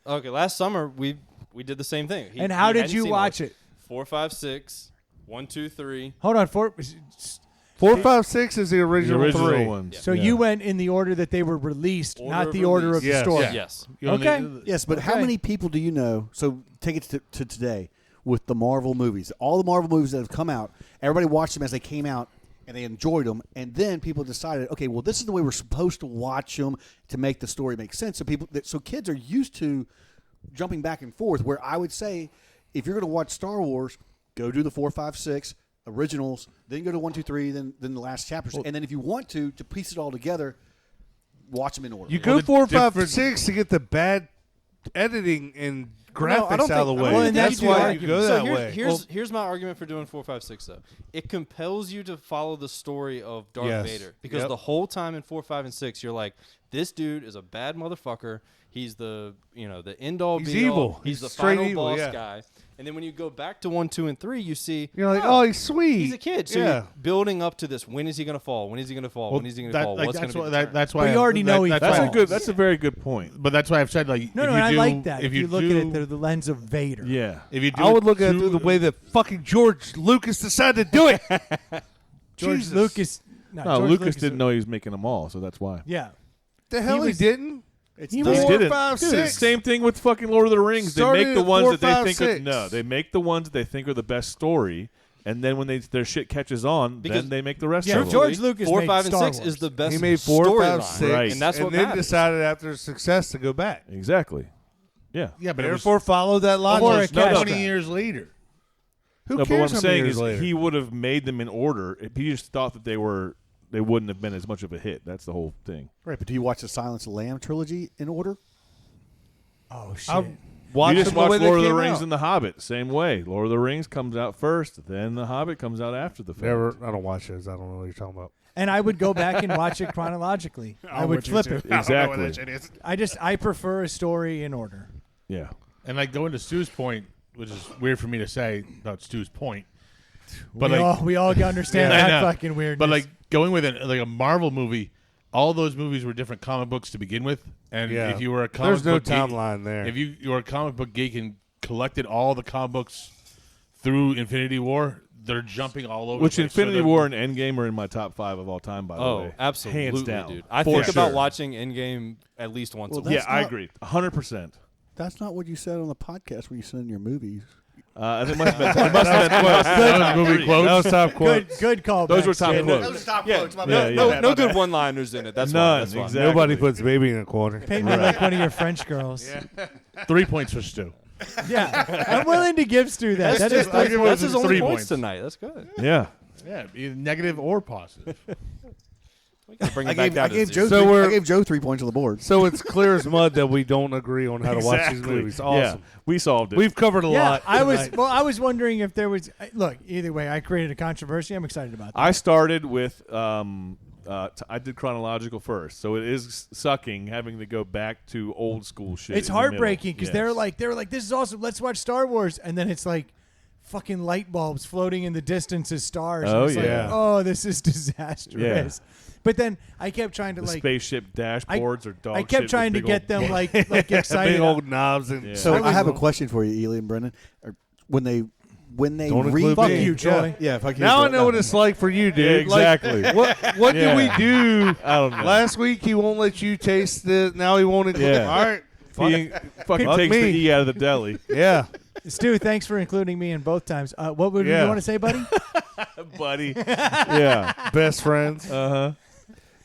Okay, last summer we did the same thing. and how did you watch it? 4, 5, 6, 1, 2, 3. Hold on, 4, 5, 6 is the The original, original 3. ones. So you went in the order that they were released, Order not of the order of release. the story. Yes. Yes. You only- Okay. Yes, but how Okay. many people do you know? So take it to today with the Marvel movies. All the Marvel movies that have come out, everybody watched them as they came out, and they enjoyed them. And then people decided, okay, well, this is the way we're supposed to watch them to make the story make sense. So kids are used to jumping back and forth. Where I would say, if you're going to watch Star Wars, go do the 4, 5, 6 originals, then go to 1, 2, 3, then the last chapters, and then if you want to piece it all together, watch them in order. You go 4, 5, 6 to get the bad editing and graphics out of the way. Well, and that's why you go that here's, way. Here's my argument for doing 4, 5, 6 though. It compels you to follow the story of Darth Vader because the whole time in 4, 5, and 6, you're like, this dude is a bad motherfucker. He's the the end all He's be all. evil. He's the straight final evil, boss guy. And then when you go back to 1, 2, and 3, you see you're like, oh, he's sweet. he's a kid. So you're building up to this. When is he going to fall? When is he going to fall? Well, when is he going to fall? What's going to be? That's why. But you already know he That's falls. That's a very good point. But that's why I've said like. No, if no, you I do, like that. If you look at do- it through the lens of Vader. Yeah. If you do, I would look at it through the way that fucking George Lucas decided to do it. George Jesus. Lucas. No, George Lucas didn't know he was making them all, so that's why. Yeah. The hell he was- didn't. It's They 4, didn't. 5, Dude, 6. Same thing with fucking Lord of the Rings. They Started make the at ones 4, that they 5, think 6. are no. They make the ones that they think are the best story, and then when their shit catches on, Because- then they make the rest Yeah, of them. George Lucas 4, made 5, and Star 6 Wars. is the best. He made 4, 5, storyline. 6, Right. and that's what then matters. decided after success to go back. Exactly. Yeah. yeah, but it was Therefore, follow that Or logic. a almost cash 20 grab. years later. Who No, cares but what I'm how many saying years is later? he would have made them in order if he just thought that they wouldn't have been as much of a hit. That's the whole thing. right. But do you watch the Silence of the Lamb trilogy in order? Oh, shit. I watched You just them the way watch they Lord of the came Rings out. and The Hobbit, same way. Lord of the Rings comes out first, then The Hobbit comes out after the fact. Never. I don't watch those. I don't know what you're talking about. And I would go back and watch it chronologically. I would flip it. Exactly. I prefer a story in order. Yeah. And like going to Stu's point, which is weird for me to say about Stu's point, but We all understand Yeah, I that know. fucking weirdness. but like going with a Marvel movie, all those movies were different comic books to begin with, and Yeah. if you were a comic There's no book geek, timeline there. if you were a comic book geek and collected all the comic books through Infinity War, they're jumping all over. Which the place. So Infinity they're- War and Endgame are in my top 5 of all time, by the Oh, way. absolutely, Hands down. dude. I For think about sure. watching Endgame at least once a Well, week. Yeah, I not- agree. 100%. That's not what you said on the podcast where you send in your movies. I think it must have been, it must have been quotes. That was movie quotes. That was top quote. good call. Those back, were top Sid. quotes. top Yeah, quotes. My Yeah, bad. yeah. no good one-liners in it. That's None, why. That's why. exactly. Nobody puts baby in a corner. Paint me like one of your French girls. 3 points for Stu. Yeah. I'm willing to give Stu that. That is I'll give it That's his only 3 points points. tonight. That's good. Yeah. Yeah, either negative or positive. We gotta bring I it back gave, down I to gave zero. Joe. So we're- I gave Joe 3 points on the board. So it's clear as mud that we don't agree on how to watch these Exactly. movies. Awesome. Yeah, we solved it. We've covered a Yeah, lot. I tonight. was wondering if there was. Look, either way, I created a controversy. I'm excited about that. I started with I did chronological first, so it is sucking having to go back to old school shit. It's in the middle. heartbreaking because Yes. they were like, this is awesome. Let's watch Star Wars, and then it's like fucking light bulbs floating in the distance as stars. And Oh, it's like, yeah. oh, this is disastrous. But then I kept trying to the like. spaceship dashboards or dog. I shit kept with trying to big get old them bo- like excited. Big old knobs and Yeah. So I I have a was- question for you, Ely and Brendan. When they Don't include Fuck me. you, Troy. yeah, fuck you. Now I know what it's like for you, dude. Yeah, exactly. Like, what Yeah. did we do I don't know. last week? He won't let you taste it. Now he won't include. Yeah. All right. He fucking Fuck takes me. the E out of the deli, Yeah. Stu, thanks for including me in both times. What would Yeah. you want to say, buddy? buddy. Yeah. Best friends. Uh huh.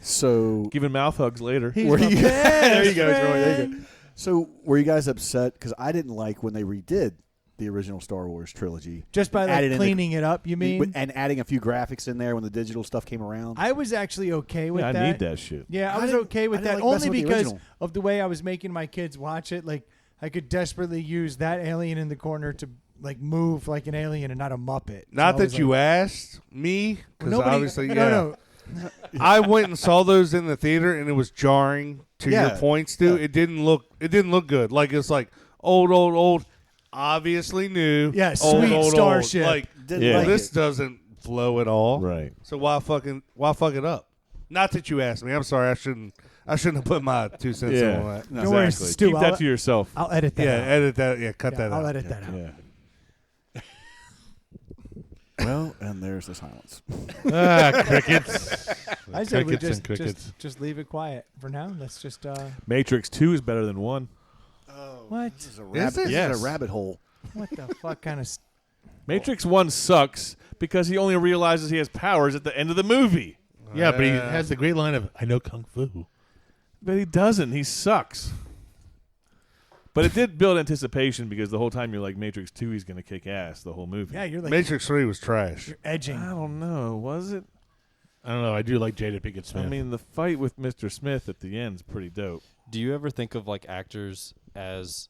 So Giving mouth hugs later. He's Were my you- there you best go, Troy. There you friend. go. So were you guys upset? Because I didn't like when they redid the original Star Wars trilogy. Just by Added like in cleaning it up, you mean? And adding a few graphics in there when the digital stuff came around. I was actually okay with Yeah, I that. need that shit. Yeah, I I was didn't- okay with I that didn't like only messing with the because original. of the way I was making my kids watch it. Like I could desperately use that alien in the corner to like move like an alien and not a Muppet. Not So I was that you like, asked me, because nobody. obviously, yeah. No. I went and saw those in the theater, and it was jarring. To your Yeah. points, dude, Yeah. it didn't look good. Like it's like old, obviously new. Yeah, old, sweet old, Starship. Old. Like, Didn't Yeah. like this it. doesn't flow at all. Right. So why fuck it up? Not that you asked me. I'm sorry. I shouldn't have put my 2 cents in Yeah. on that. No. Don't worry, Exactly. Stu. Keep that to yourself. I'll edit that. Yeah, out. edit that. Yeah, cut that I'll out. edit Yeah. that out. Yeah. Well, and there's the silence. Crickets. I said we Crickets and crickets. just leave it quiet for now. Let's just Matrix 2 is better than 1. what? This is a Is rabbit, it? this is Yes. a rabbit hole. What the fuck kind of Matrix 1 sucks because he only realizes he has powers at the end of the movie. Yeah, but he has the great line of, "I know kung fu." But he doesn't. He sucks. But it did build anticipation because the whole time you're like, Matrix 2, he's going to kick ass the whole movie. Yeah, you're like Matrix 3 was trash. you're edging. I don't know. Was it? I don't know. I do like Jada Pinkett Smith. I mean, the fight with Mr. Smith at the end's pretty dope. Do you ever think of like actors as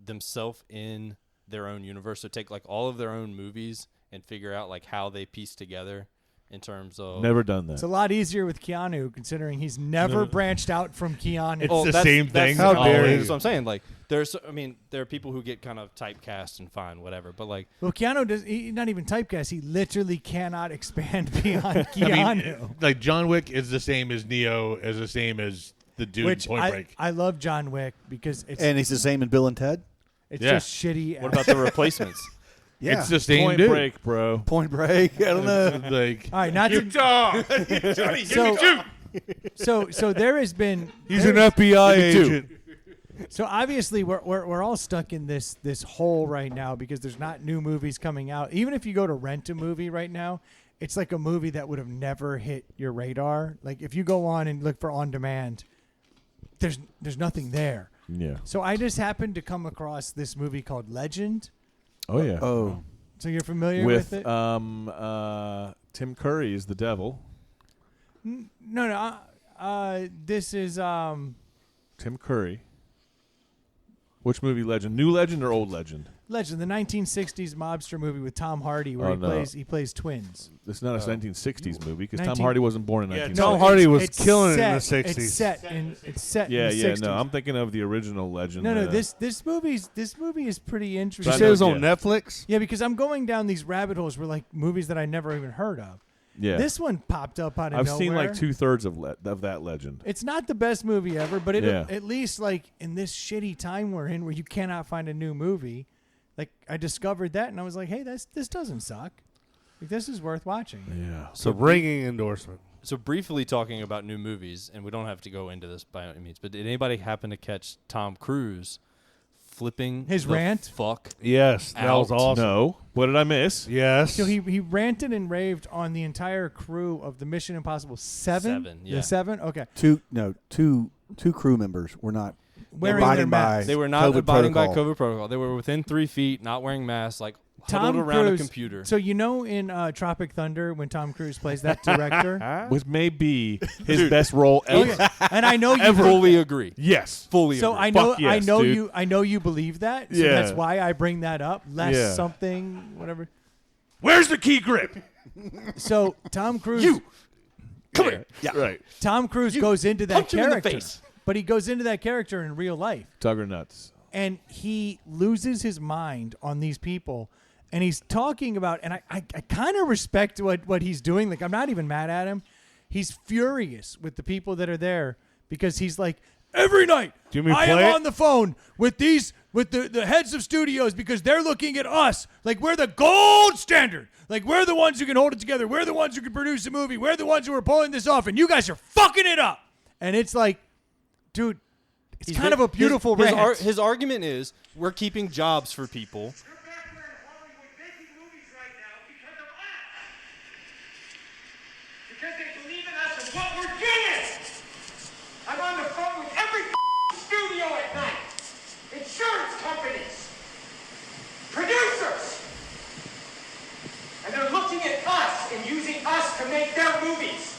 themselves in their own universe? So take like all of their own movies and figure out like how they piece together in terms of Never done that. It's a lot easier with Keanu, considering he's never branched out from Keanu. It's the that's- same that's thing. How dare always. you. So I'm saying like there are people who get kind of typecast and fine, whatever. But like Well, Keanu does. He's not even typecast. He literally cannot expand beyond Keanu. I mean, like John Wick is the same as Neo, is the same as the dude Which in Point Break. I love John Wick because it's And he's the same in Bill and Ted. Yeah. just shitty. what about the replacements? It's the same Point dude. Break, bro. Point Break. I don't know. Like, All right, not to, Utah. Johnny, give So- me two. so there has been. He's an there's- FBI Give me two. agent. So obviously we're all stuck in this hole right now because there's not new movies coming out. Even if you go to rent a movie right now, it's like a movie that would have never hit your radar. Like if you go on and look for on demand, there's nothing there. Yeah. So I just happened to come across this movie called Legend. Oh, yeah. Oh, So you're familiar with it? Tim Curry is the devil. No. This is Tim Curry. Which movie Legend? New Legend or Old Legend? Legend, the 1960s mobster movie with Tom Hardy, where Oh, no. he plays twins. It's not a 1960s movie because Tom 19 Hardy wasn't born in Yeah, 1960s. Tom Hardy was It's killing it in the set- 60s. It's set in Yeah, the yeah, 60s. no. I'm thinking of the original Legend. No. This movie is pretty Did interesting. you say it was Yeah. on Netflix? Yeah, because I'm going down these rabbit holes where like movies that I never even heard of. Yeah. This one popped up out of I've nowhere. seen like 2/3 of that Legend. It's not the best movie ever, but Yeah. at least like in this shitty time we're in, where you cannot find a new movie, like I discovered that and I was like, hey, this doesn't suck. Like, this is worth watching. Yeah. So ringing endorsement. So briefly talking about new movies, and we don't have to go into this by any means, but did anybody happen to catch Tom Cruise flipping His the rant? fuck? Yes, that was Out. awesome. No. What did I miss? Yes. So he ranted and raved on the entire crew of the Mission Impossible 7. Seven, yeah. The 7? Okay. two crew members were not Wearing abiding their by masks. They were not COVID abiding by protocol. COVID protocol. They were within 3 feet, not wearing masks, like Tom huddled around Cruise- a computer. So you know in Tropic Thunder when Tom Cruise plays that director? Was maybe his best role ever. Okay. And I know you Fully agree. Yes. Fully So agree. I know Fuck yes, dude. I know you believe that. So Yeah. that's why I bring that up. Less Yeah. something, whatever. Where's the key grip? So Tom Cruise Come here. Yeah. Right. Tom Cruise goes into that punch him in the character. face. But he goes into that character in real life. Tugger nuts. And he loses his mind on these people. And he's talking about, and I kind of respect what he's doing. Like, I'm not even mad at him. He's furious with the people that are there because he's like, every night Do you mean I play am it? on the phone with the heads of studios because they're looking at us like we're the gold standard. Like, we're the ones who can hold it together. We're the ones who can produce a movie. We're the ones who are pulling this off. And you guys are fucking it up. And it's like, dude, it's kind of a beautiful rant. His argument is we're keeping jobs for people. You're back there in Hollywood making movies right now because of us. Because they believe in us and what we're doing. I'm on the phone with every studio at night. Insurance companies. Producers. And they're looking at us and using us to make their movies.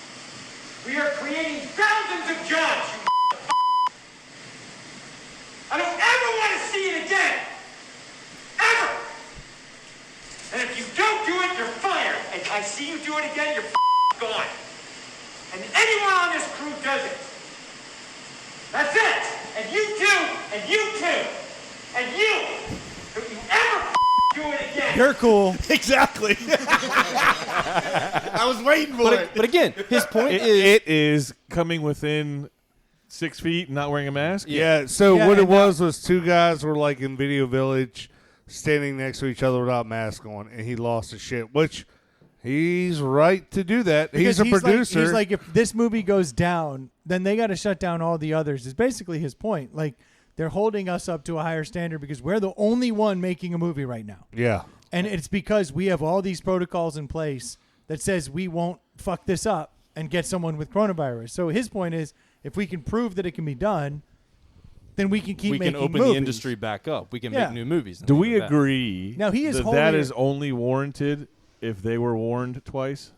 We are creating thousands of jobs, you I don't ever want to see it again. Ever. And if you don't do it, you're fired. And I see you do it again, you're gone. And anyone on this crew does it. That's it. And you too. And you too. And you. If you ever do it again. You're cool. Exactly. I was waiting for it. But again, his point is It is coming within 6 feet and not wearing a mask. Yeah, so Yeah, what it and was two guys were like in Video Village standing next to each other without masks on, and he lost his shit, which he's right to do that. Because He's a producer. He's like, if this movie goes down, then they got to shut down all the others. Is basically his point. Like, they're holding us up to a higher standard because we're the only one making a movie right now. yeah. And it's because we have all these protocols in place that says we won't fuck this up and get someone with coronavirus. So his point is, if we can prove that it can be done, then we can keep we making can open movies. the industry back up. We can Yeah. make new movies. and Do things we like that. agree Now, he is that holier- is only warranted if they were warned twice?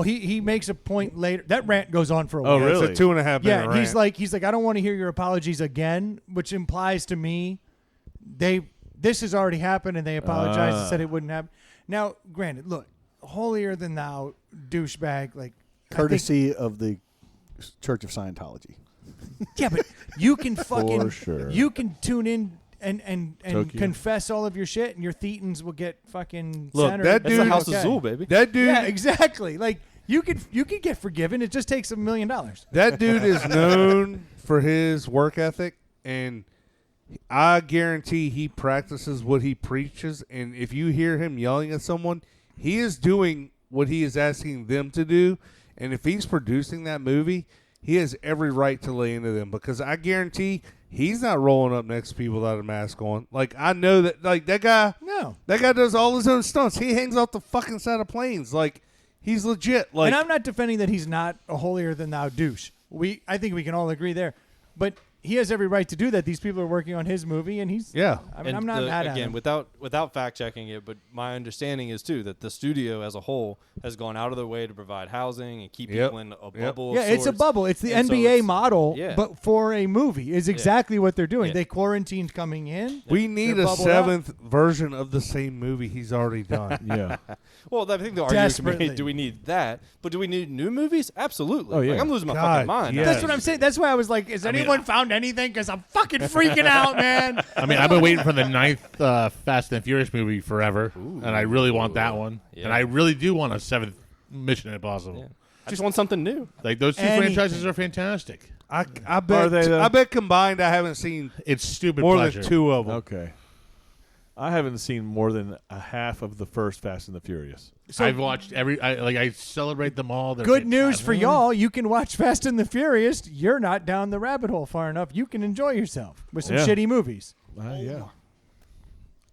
He makes a point later. That rant goes on for a while. Oh, really? It's a 2.5 minute Yeah, and rant. he's like, I don't want to hear your apologies again, which implies to me this has already happened and they apologized and said it wouldn't happen. Now, granted, look, holier than thou douchebag, like Courtesy of the Church of Scientology. yeah, but you can fucking For sure. you can tune in and Tokyo. confess all of your shit, and your thetans will get fucking Look, centered. that That's dude- the House Okay. of Zool, baby. That dude, Yeah, exactly. Like you could get forgiven. It just takes $1 million. that dude is known for his work ethic, and I guarantee he practices what he preaches. And if you hear him yelling at someone, he is doing what he is asking them to do. And if he's producing that movie, he has every right to lay into them, because I guarantee he's not rolling up next to people without a mask on. Like, I know that, like, that guy does all his own stunts. He hangs off the fucking side of planes. Like, he's legit. Like, And I'm not defending that he's not a holier than thou douche. I think we can all agree there. But he has every right to do that. These people are working on his movie, and he's yeah. I mean, And I'm not mad at again, him. without fact checking it, but my understanding is too that the studio as a whole has gone out of their way to provide housing and keep Yep. people in a Yep. bubble. Yeah, of it's a sorts. bubble. It's the And so NBA it's- model, yeah. but for a movie is exactly what they're doing. Yeah. They quarantined coming in. We need They're a bubbled up. 7th version of the same movie he's already done. Yeah. Well, I think the argument to Desperately. be, do we need that? But do we need new movies? Absolutely. Oh, yeah. Like, I'm losing my God, fucking mind. yes. That's what I'm saying. That's why I was like, has anyone found anything? Because I'm fucking freaking out, man. I mean, I've been waiting for the 9th Fast and Furious movie forever, and I really want that one. Yeah. And I really do want a 7th Mission Impossible. Yeah. I just want something new. Like, those two Anything. franchises are fantastic. I Are bet they, though? I bet combined I haven't seen It's stupid more pleasure. than 2 of them. Okay. I haven't seen more than a half of the first Fast and the Furious. I've watched I celebrate them all. They're Good news fantastic. for y'all. You can watch Fast and the Furious. You're not down the rabbit hole far enough. You can enjoy yourself with some Yeah. shitty movies. Yeah.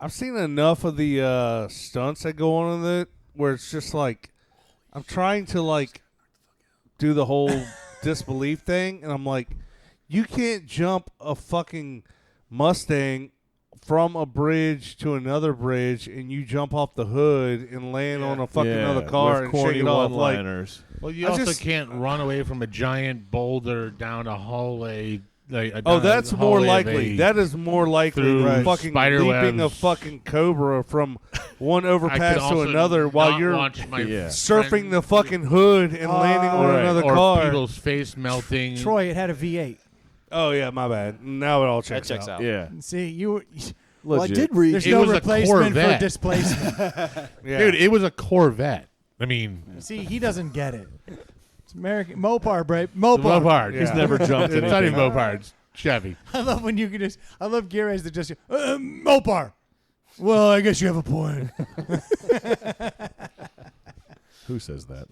I've seen enough of the stunts that go on in it where it's just like I'm trying to like do the whole disbelief thing, and I'm like, you can't jump a fucking Mustang from a bridge to another bridge, and you jump off the hood and land on a fucking other car with and corny shake it off. Like, one-liners. Well, you I also just- can't run away from a giant boulder down a hallway. oh, that's more hallway of likely. a- That is more likely through than fucking spider leaping a webs. fucking cobra from one I could overpass to also another while not you're watch my Yeah. surfing friend- the fucking hood and landing on Right. another or car. people's face melting. Troy, it had a V8. Oh yeah, my bad. Now it all That checks, checks out. Yeah. See, you. Well, I Legit. did read. There's It no was a replacement for Corvette. displacement. Yeah. Dude, it was a Corvette. I mean, See, he doesn't get it. It's American Mopar, bro. Mopar. Mopar. Yeah. He's never jumped It's not anything. even Mopar. It's Chevy. I love when you can just. I love Gear as the just. Mopar. Well, I guess you have a point. Who says that?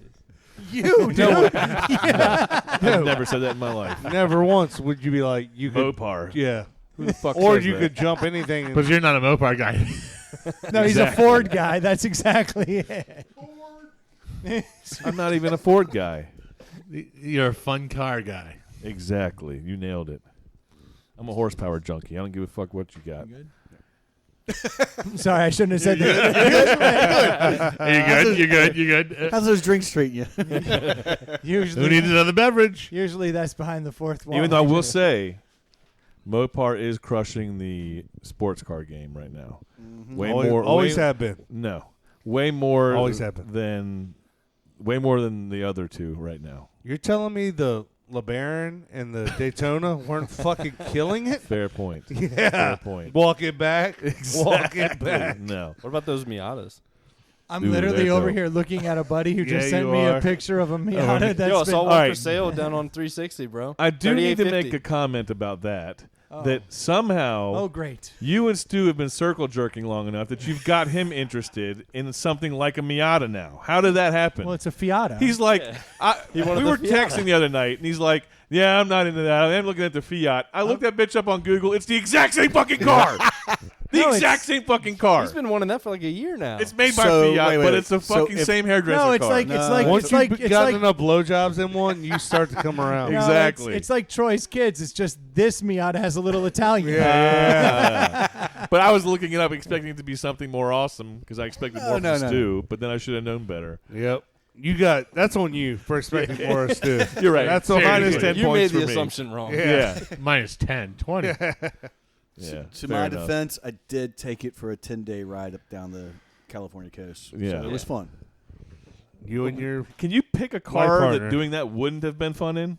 You do. I've never said that in my life. Never once would you be like you could. Mopar. Yeah. Who the fuck Or says you that? could jump anything. And, But you're not a Mopar guy. No, he's a Exactly. Ford guy. That's exactly it. I'm not even a Ford guy. You're a fun car guy. Exactly. You nailed it. I'm a horsepower junkie. I don't give a fuck what you got. Sorry, I shouldn't have said that. You're good. You're good. How's those drinks treating you? Usually, Who needs another beverage? usually that's behind the fourth wall. Even though I will say, Mopar is crushing the sports car game right now. Way more. always way, have been. No, way more. Always have been. than. Way more than the other two right now. You're telling me the LeBaron and the Daytona weren't fucking killing it? Fair point. Yeah. Fair point. Walk it back. Walk it back. No. What about those Miatas? I'm Dude, literally they're over dope. here looking at a buddy who Yeah, just sent you me are. a picture of a Miata. That's Yo, I been, saw one Alright. for sale down on 360, bro. I do need to 38.50. make a comment about that. Oh. That somehow oh, great. you and Stu have been circle jerking long enough that you've got him interested in something like a Miata now. How did that happen? Well, it's a Fiat. He's like, we wanted were the Fiat. texting the other night, and he's like, yeah, I'm not into that. I'm looking at the Fiat. I looked that bitch up on Google. It's the exact same fucking car. The No, exact same fucking car. He's been wanting that for like a year now. It's made by So, Fiat, wait, but wait. it's the So fucking if- same hairdresser No, it's car. like it's like Once it's you've like it's gotten like enough blowjobs in one, you start to come around. no, Exactly. It's like Troy's kids. It's just this Miata has a little Italian. Yeah. But I was looking it up expecting it to be something more awesome because I expected more No, from no, Stu, but then I should have known better. Yep. That's on you for expecting more us too. You're right. That's on Minus Seriously. 10 you points made for the me. assumption wrong. Yeah. Minus 10, 20. Yeah, To fair my enough. defense, I did take it for a 10-day ride up down the California coast. Yeah. So it was fun. You and your Can you pick a car partner. that doing that wouldn't have been fun in?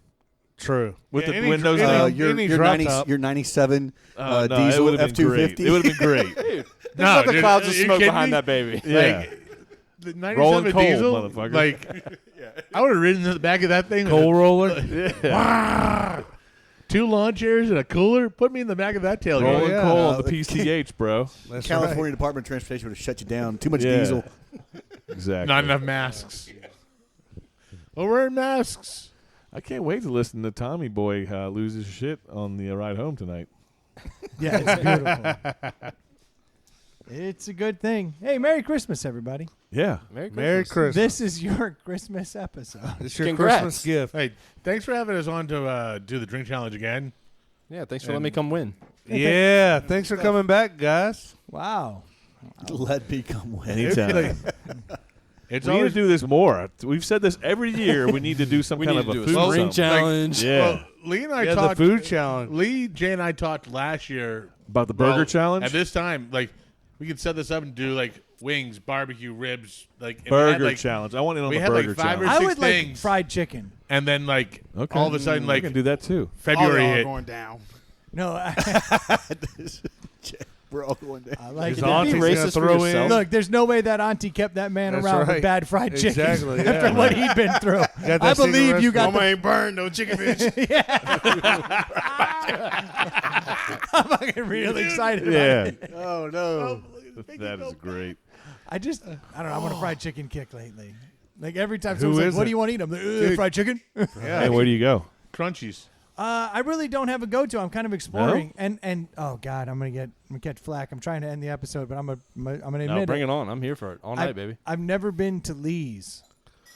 true With the any- windows any- down? any drop top. Your 97 No, it diesel would have been great. F-250. It would have been great. There's No, not the dude, clouds of are you smoke kidding behind me? that baby. Yeah. The 97 Rolling coal, diesel, motherfucker. like, I would have ridden in the back of that thing. with coal roller. a- 2 lawn chairs and a cooler. Put me in the back of that tailgate. Rolling yeah. coal on the PCH, bro. That's California right. Department of Transportation would have shut you down. Too much Yeah. diesel. Exactly. Not enough masks. Well, we're wearing masks. I can't wait to listen to Tommy Boy lose his shit on the ride home tonight. Yeah, it's beautiful. It's a good thing. Hey, Merry Christmas, everybody. Yeah. Merry Christmas. This is your Christmas episode. It's your Congrats. Christmas gift. Hey, thanks for having us on to do the drink challenge again. Yeah, thanks for letting me come win. Yeah. Thanks for coming back, guys. Wow. Let me come win. Anytime. It's We need to always do this more. We've said this every year. We need to do some We kind need of to a do a food spring something. challenge. Yeah. Well, Lee and I Yeah, talked. the food challenge. Lee, Jay, and I talked last year About the burger well, challenge? At this time, like we could set this up and do like wings, barbecue, ribs, like and we had, Burger like, challenge. I want in on we the had, like, burger 5 or challenge. I 6 would like things. fried chicken. And then like Okay. all of a sudden, I like can do that too. February All y'all hit. going down. No, We're all going down. I like His it. auntie's gonna racist for throw in. yourself? Look, there's no way that auntie kept that man That's around right. with bad fried chicken Exactly, after yeah. what he'd been through. Got that I secret believe you recipe. got Mama ain't burned no chicken bitch. I'm fucking real excited about Yeah. it. Oh, no. That is great. I don't know. I'm on a fried chicken kick lately. Like every time Who someone's like, is "What it? do you want to eat?" I'm like, "Fried chicken." Hey, where do you go? Crunchies. I really don't have a go-to. I'm kind of exploring, and oh god, I'm gonna catch flack. I'm trying to end the episode, but I'm gonna admit No, bring it. it on. I'm here for it all night, baby. I've never been to Lee's.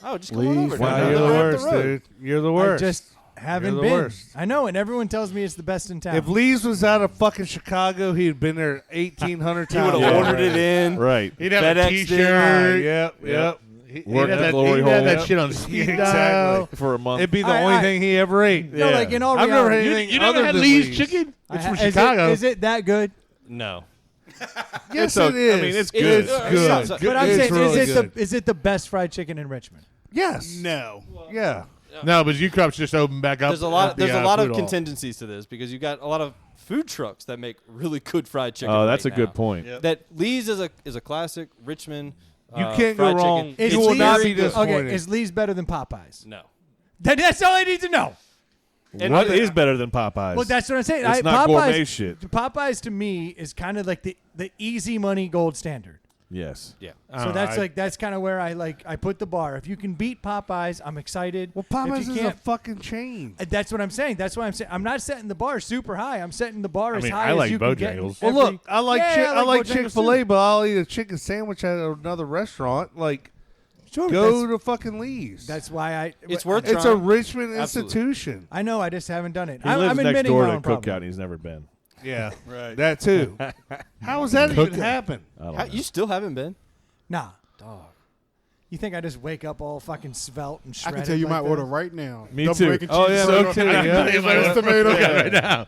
Oh, just come on over. Why Wow, not? you're the Right up worst, road. dude. You're the worst. I just haven't You're the been. worst. I know, and everyone tells me it's the best in town. If Lee's was out of fucking Chicago, he'd been there 1,800 He times. would have Yeah. ordered it in. Right. He'd have a FedExed T-shirt. Yep, yep. He'd Work have the that, glory he'd have hole. that shit on speed Exactly. dial. For a month. It'd be the All right, only all right. thing he ever ate. no, like in all I've never had reality, anything You never other had than Lee's chicken? It's from Chicago. Is it that good? No. Yes, It's it is. I mean, it's It good. is. It's good. But But I'm It's saying, really is good. it the best fried chicken in Richmond? Yes. No. Yeah. No, but U-Cup's just opened back up. There's a lot. at the, There's a lot of food hall. contingencies to this because you got a lot of food trucks that make really good fried chicken. Oh, that's right a good now. point. That Lee's is a classic Richmond. You can't go fried wrong. chicken. Is You will Lee's- not be good. disappointed. Okay, is Lee's better than Popeyes? No. That's all I need to know. And What I- is better than Popeyes? Well, that's what I'm saying. It's not gourmet shit. Popeyes to me is kind of like the easy money gold standard. Yes. Yeah. So that's kind of where I put the bar. If you can beat Popeyes, I'm excited. Well, If Popeyes you is a can't, fucking chain. that's what I'm saying. That's why I'm saying I'm not setting the bar super high. I'm setting the bar as mean, high I as like you can get. Bojangles. Well, look, I like I like Bojangles Chick-fil-A, too. but I'll eat a chicken sandwich at another restaurant. Like, Sure, go to fucking Lee's. that's why It's worth It's a trying. Richmond Absolutely. institution. I know. I just haven't done it. He I'm lives next admitting door my to own Cookout, problem. and he's never been. Yeah, right. That too. How does that even happen? I don't How- know. you still haven't been? Nah. Dog. You think I just wake up all fucking svelte and I shredded? can tell you like my that? order right now. Me Double too. bacon Oh, cheese yeah, burger. me too, I can yeah. tell you lettuce, tomato. right now.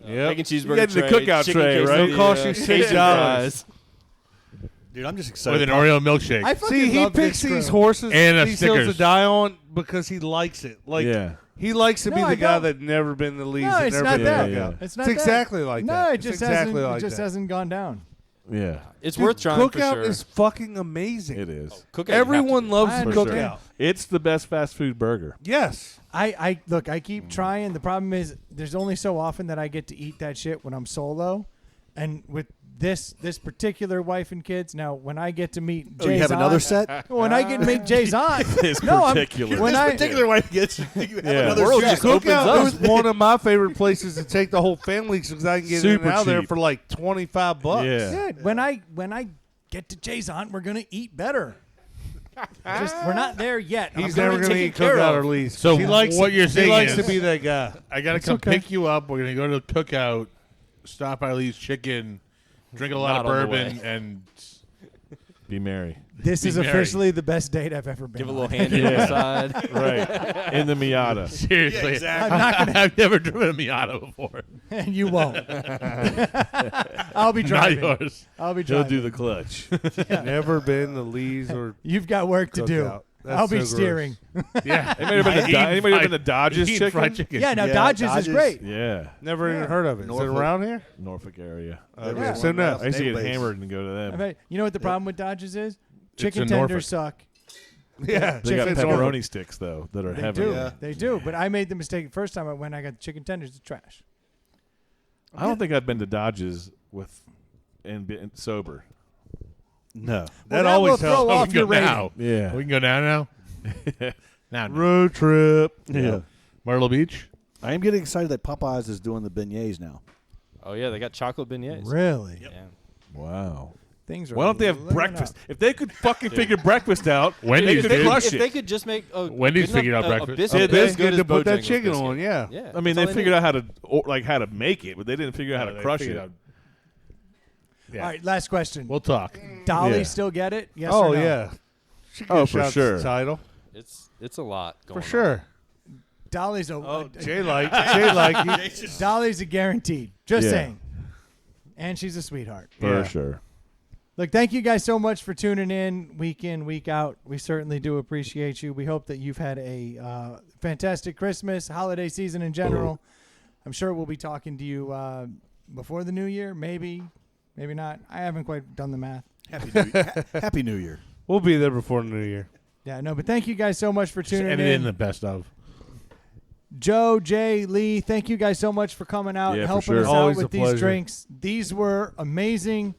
Yep. Bacon cheeseburger getting the tray, cookout chicken tray, right? quesadilla, It'll cost you $6. fries. Dude, I'm just excited. With an Oreo milkshake. I fucking See, he love picks this these crew. horses, And a these hills to Snickers. die on because he likes it. Like, Yeah. he likes to be No, the I guy don't. that never been to Lee's. No, and it's never not been that. to Yeah, Cookout. yeah. It's not It's that. exactly like no, that. it It's just exactly hasn't. like It just that. hasn't gone down. Yeah. It's Dude, worth trying Cookout for sure. is fucking amazing. It is. Cookout, you have to Everyone do. loves I the understand. Cookout. It's the best fast food burger. Yes. I look. I keep trying. The problem is there's only so often that I get to eat that shit when I'm solo, and with this particular wife and kids. Now, when I get to meet Jay's Oh, you have another aunt, set? when I get to meet Jay's aunt, This no, particular. when I wife gets another world set. just Cookout is one of my favorite places to take the whole family because I can get in Super and out there cheap. for like $25. Yeah. Good. When I get to Jay's aunt, we're gonna eat better. We're not there yet. He's I'm never gonna going to take eat care Cookout of. or least. So he likes what you're saying he likes is- to be that guy. I gotta come okay. pick you up. We're gonna go to the cookout, stop by Lee's Chicken, drink a lot Not of on the bourbon, way. and Be merry. This Be is merry. officially the best date I've ever been. Give a on. little handy on the side. Right. In the Miata. seriously, I'm not gonna, I've never driven a Miata before. and you won't. I'll be driving. Not yours. I'll be He'll driving. do the clutch. Never been to Lee's or You've got work to do. Cookout. That's I'll be so gross. steering. Yeah, Anybody been to Dodge's Eating Chicken? fried chicken. Yeah, now Yeah, Dodge's is Dodge's. great. Yeah. Never even heard of it. Is it Norfolk. around here? Norfolk area. Okay, Yeah. so no. I used to get Naval base. hammered and go to I them. bet, you know what the problem with Dodge's is? Chicken in tenders Norfolk. suck. Yeah, They got chicken pepperoni sticks though that are They heavy. do. Yeah. They do. But I made the mistake the first time I went. I got the chicken tenders. It's trash. I don't think I've been to Dodge's with and been sober. No. That will always throw helps. Oh, off we your can go rating. now. Yeah. We can go now. Now, Road trip. Yeah. Myrtle Beach. I am getting excited that Popeyes is doing the beignets now. Oh yeah, they got chocolate beignets. Really? Yeah. Wow. Things are. Why don't they have living breakfast? up. If they could fucking figure breakfast out, Wendy's they could did. crush If it. they could just make a Wendy's good figured enough- out a breakfast. biscuit Did They as good good as to put that Bojangles chicken biscuit. on, yeah. Yeah. I mean, that's they all figured need. out how to make it, but they didn't figure out how to crush it. Yeah. All right. Last question. We'll talk. Dolly Yeah. still get it? Yes Oh or no? yeah. She Oh, gets for shots to sure. the title. It's a lot going For on. sure. Dolly's a. Oh, Jay like you. Dolly's a guaranteed. Just Yeah. saying. And she's a sweetheart. For Yeah. sure. Look, thank you guys so much for tuning in, week out. We certainly do appreciate you. We hope that you've had a fantastic Christmas, holiday season in general. I'm sure we'll be talking to you before the new year, maybe not. I haven't quite done the math. Happy New Year. We'll be there before the New Year. Yeah, no, but thank you guys so much for Just tuning edit in in. the best of. Joe, Jay, Lee, thank you guys so much for coming out Yeah, and for helping sure. us Always out a with these pleasure. drinks. These were amazing.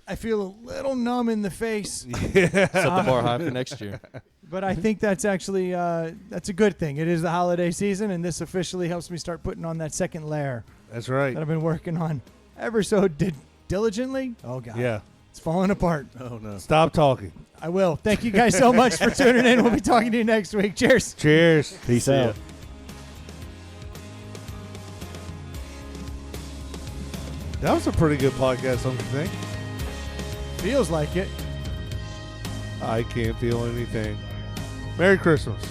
I feel a little numb in the face. Set the bar high for next year. But I think that's actually that's a good thing. It is the holiday season, and this officially helps me start putting on that second layer That's right. that I've been working on ever so diligently. Oh God, Yeah. it's falling apart. Oh, no. Stop talking. I will. Thank you guys so much for tuning in. We'll be talking to you next week. Cheers. Cheers. Peace out. That was a pretty good podcast, don't you think? Feels like it. I can't feel anything. Merry Christmas.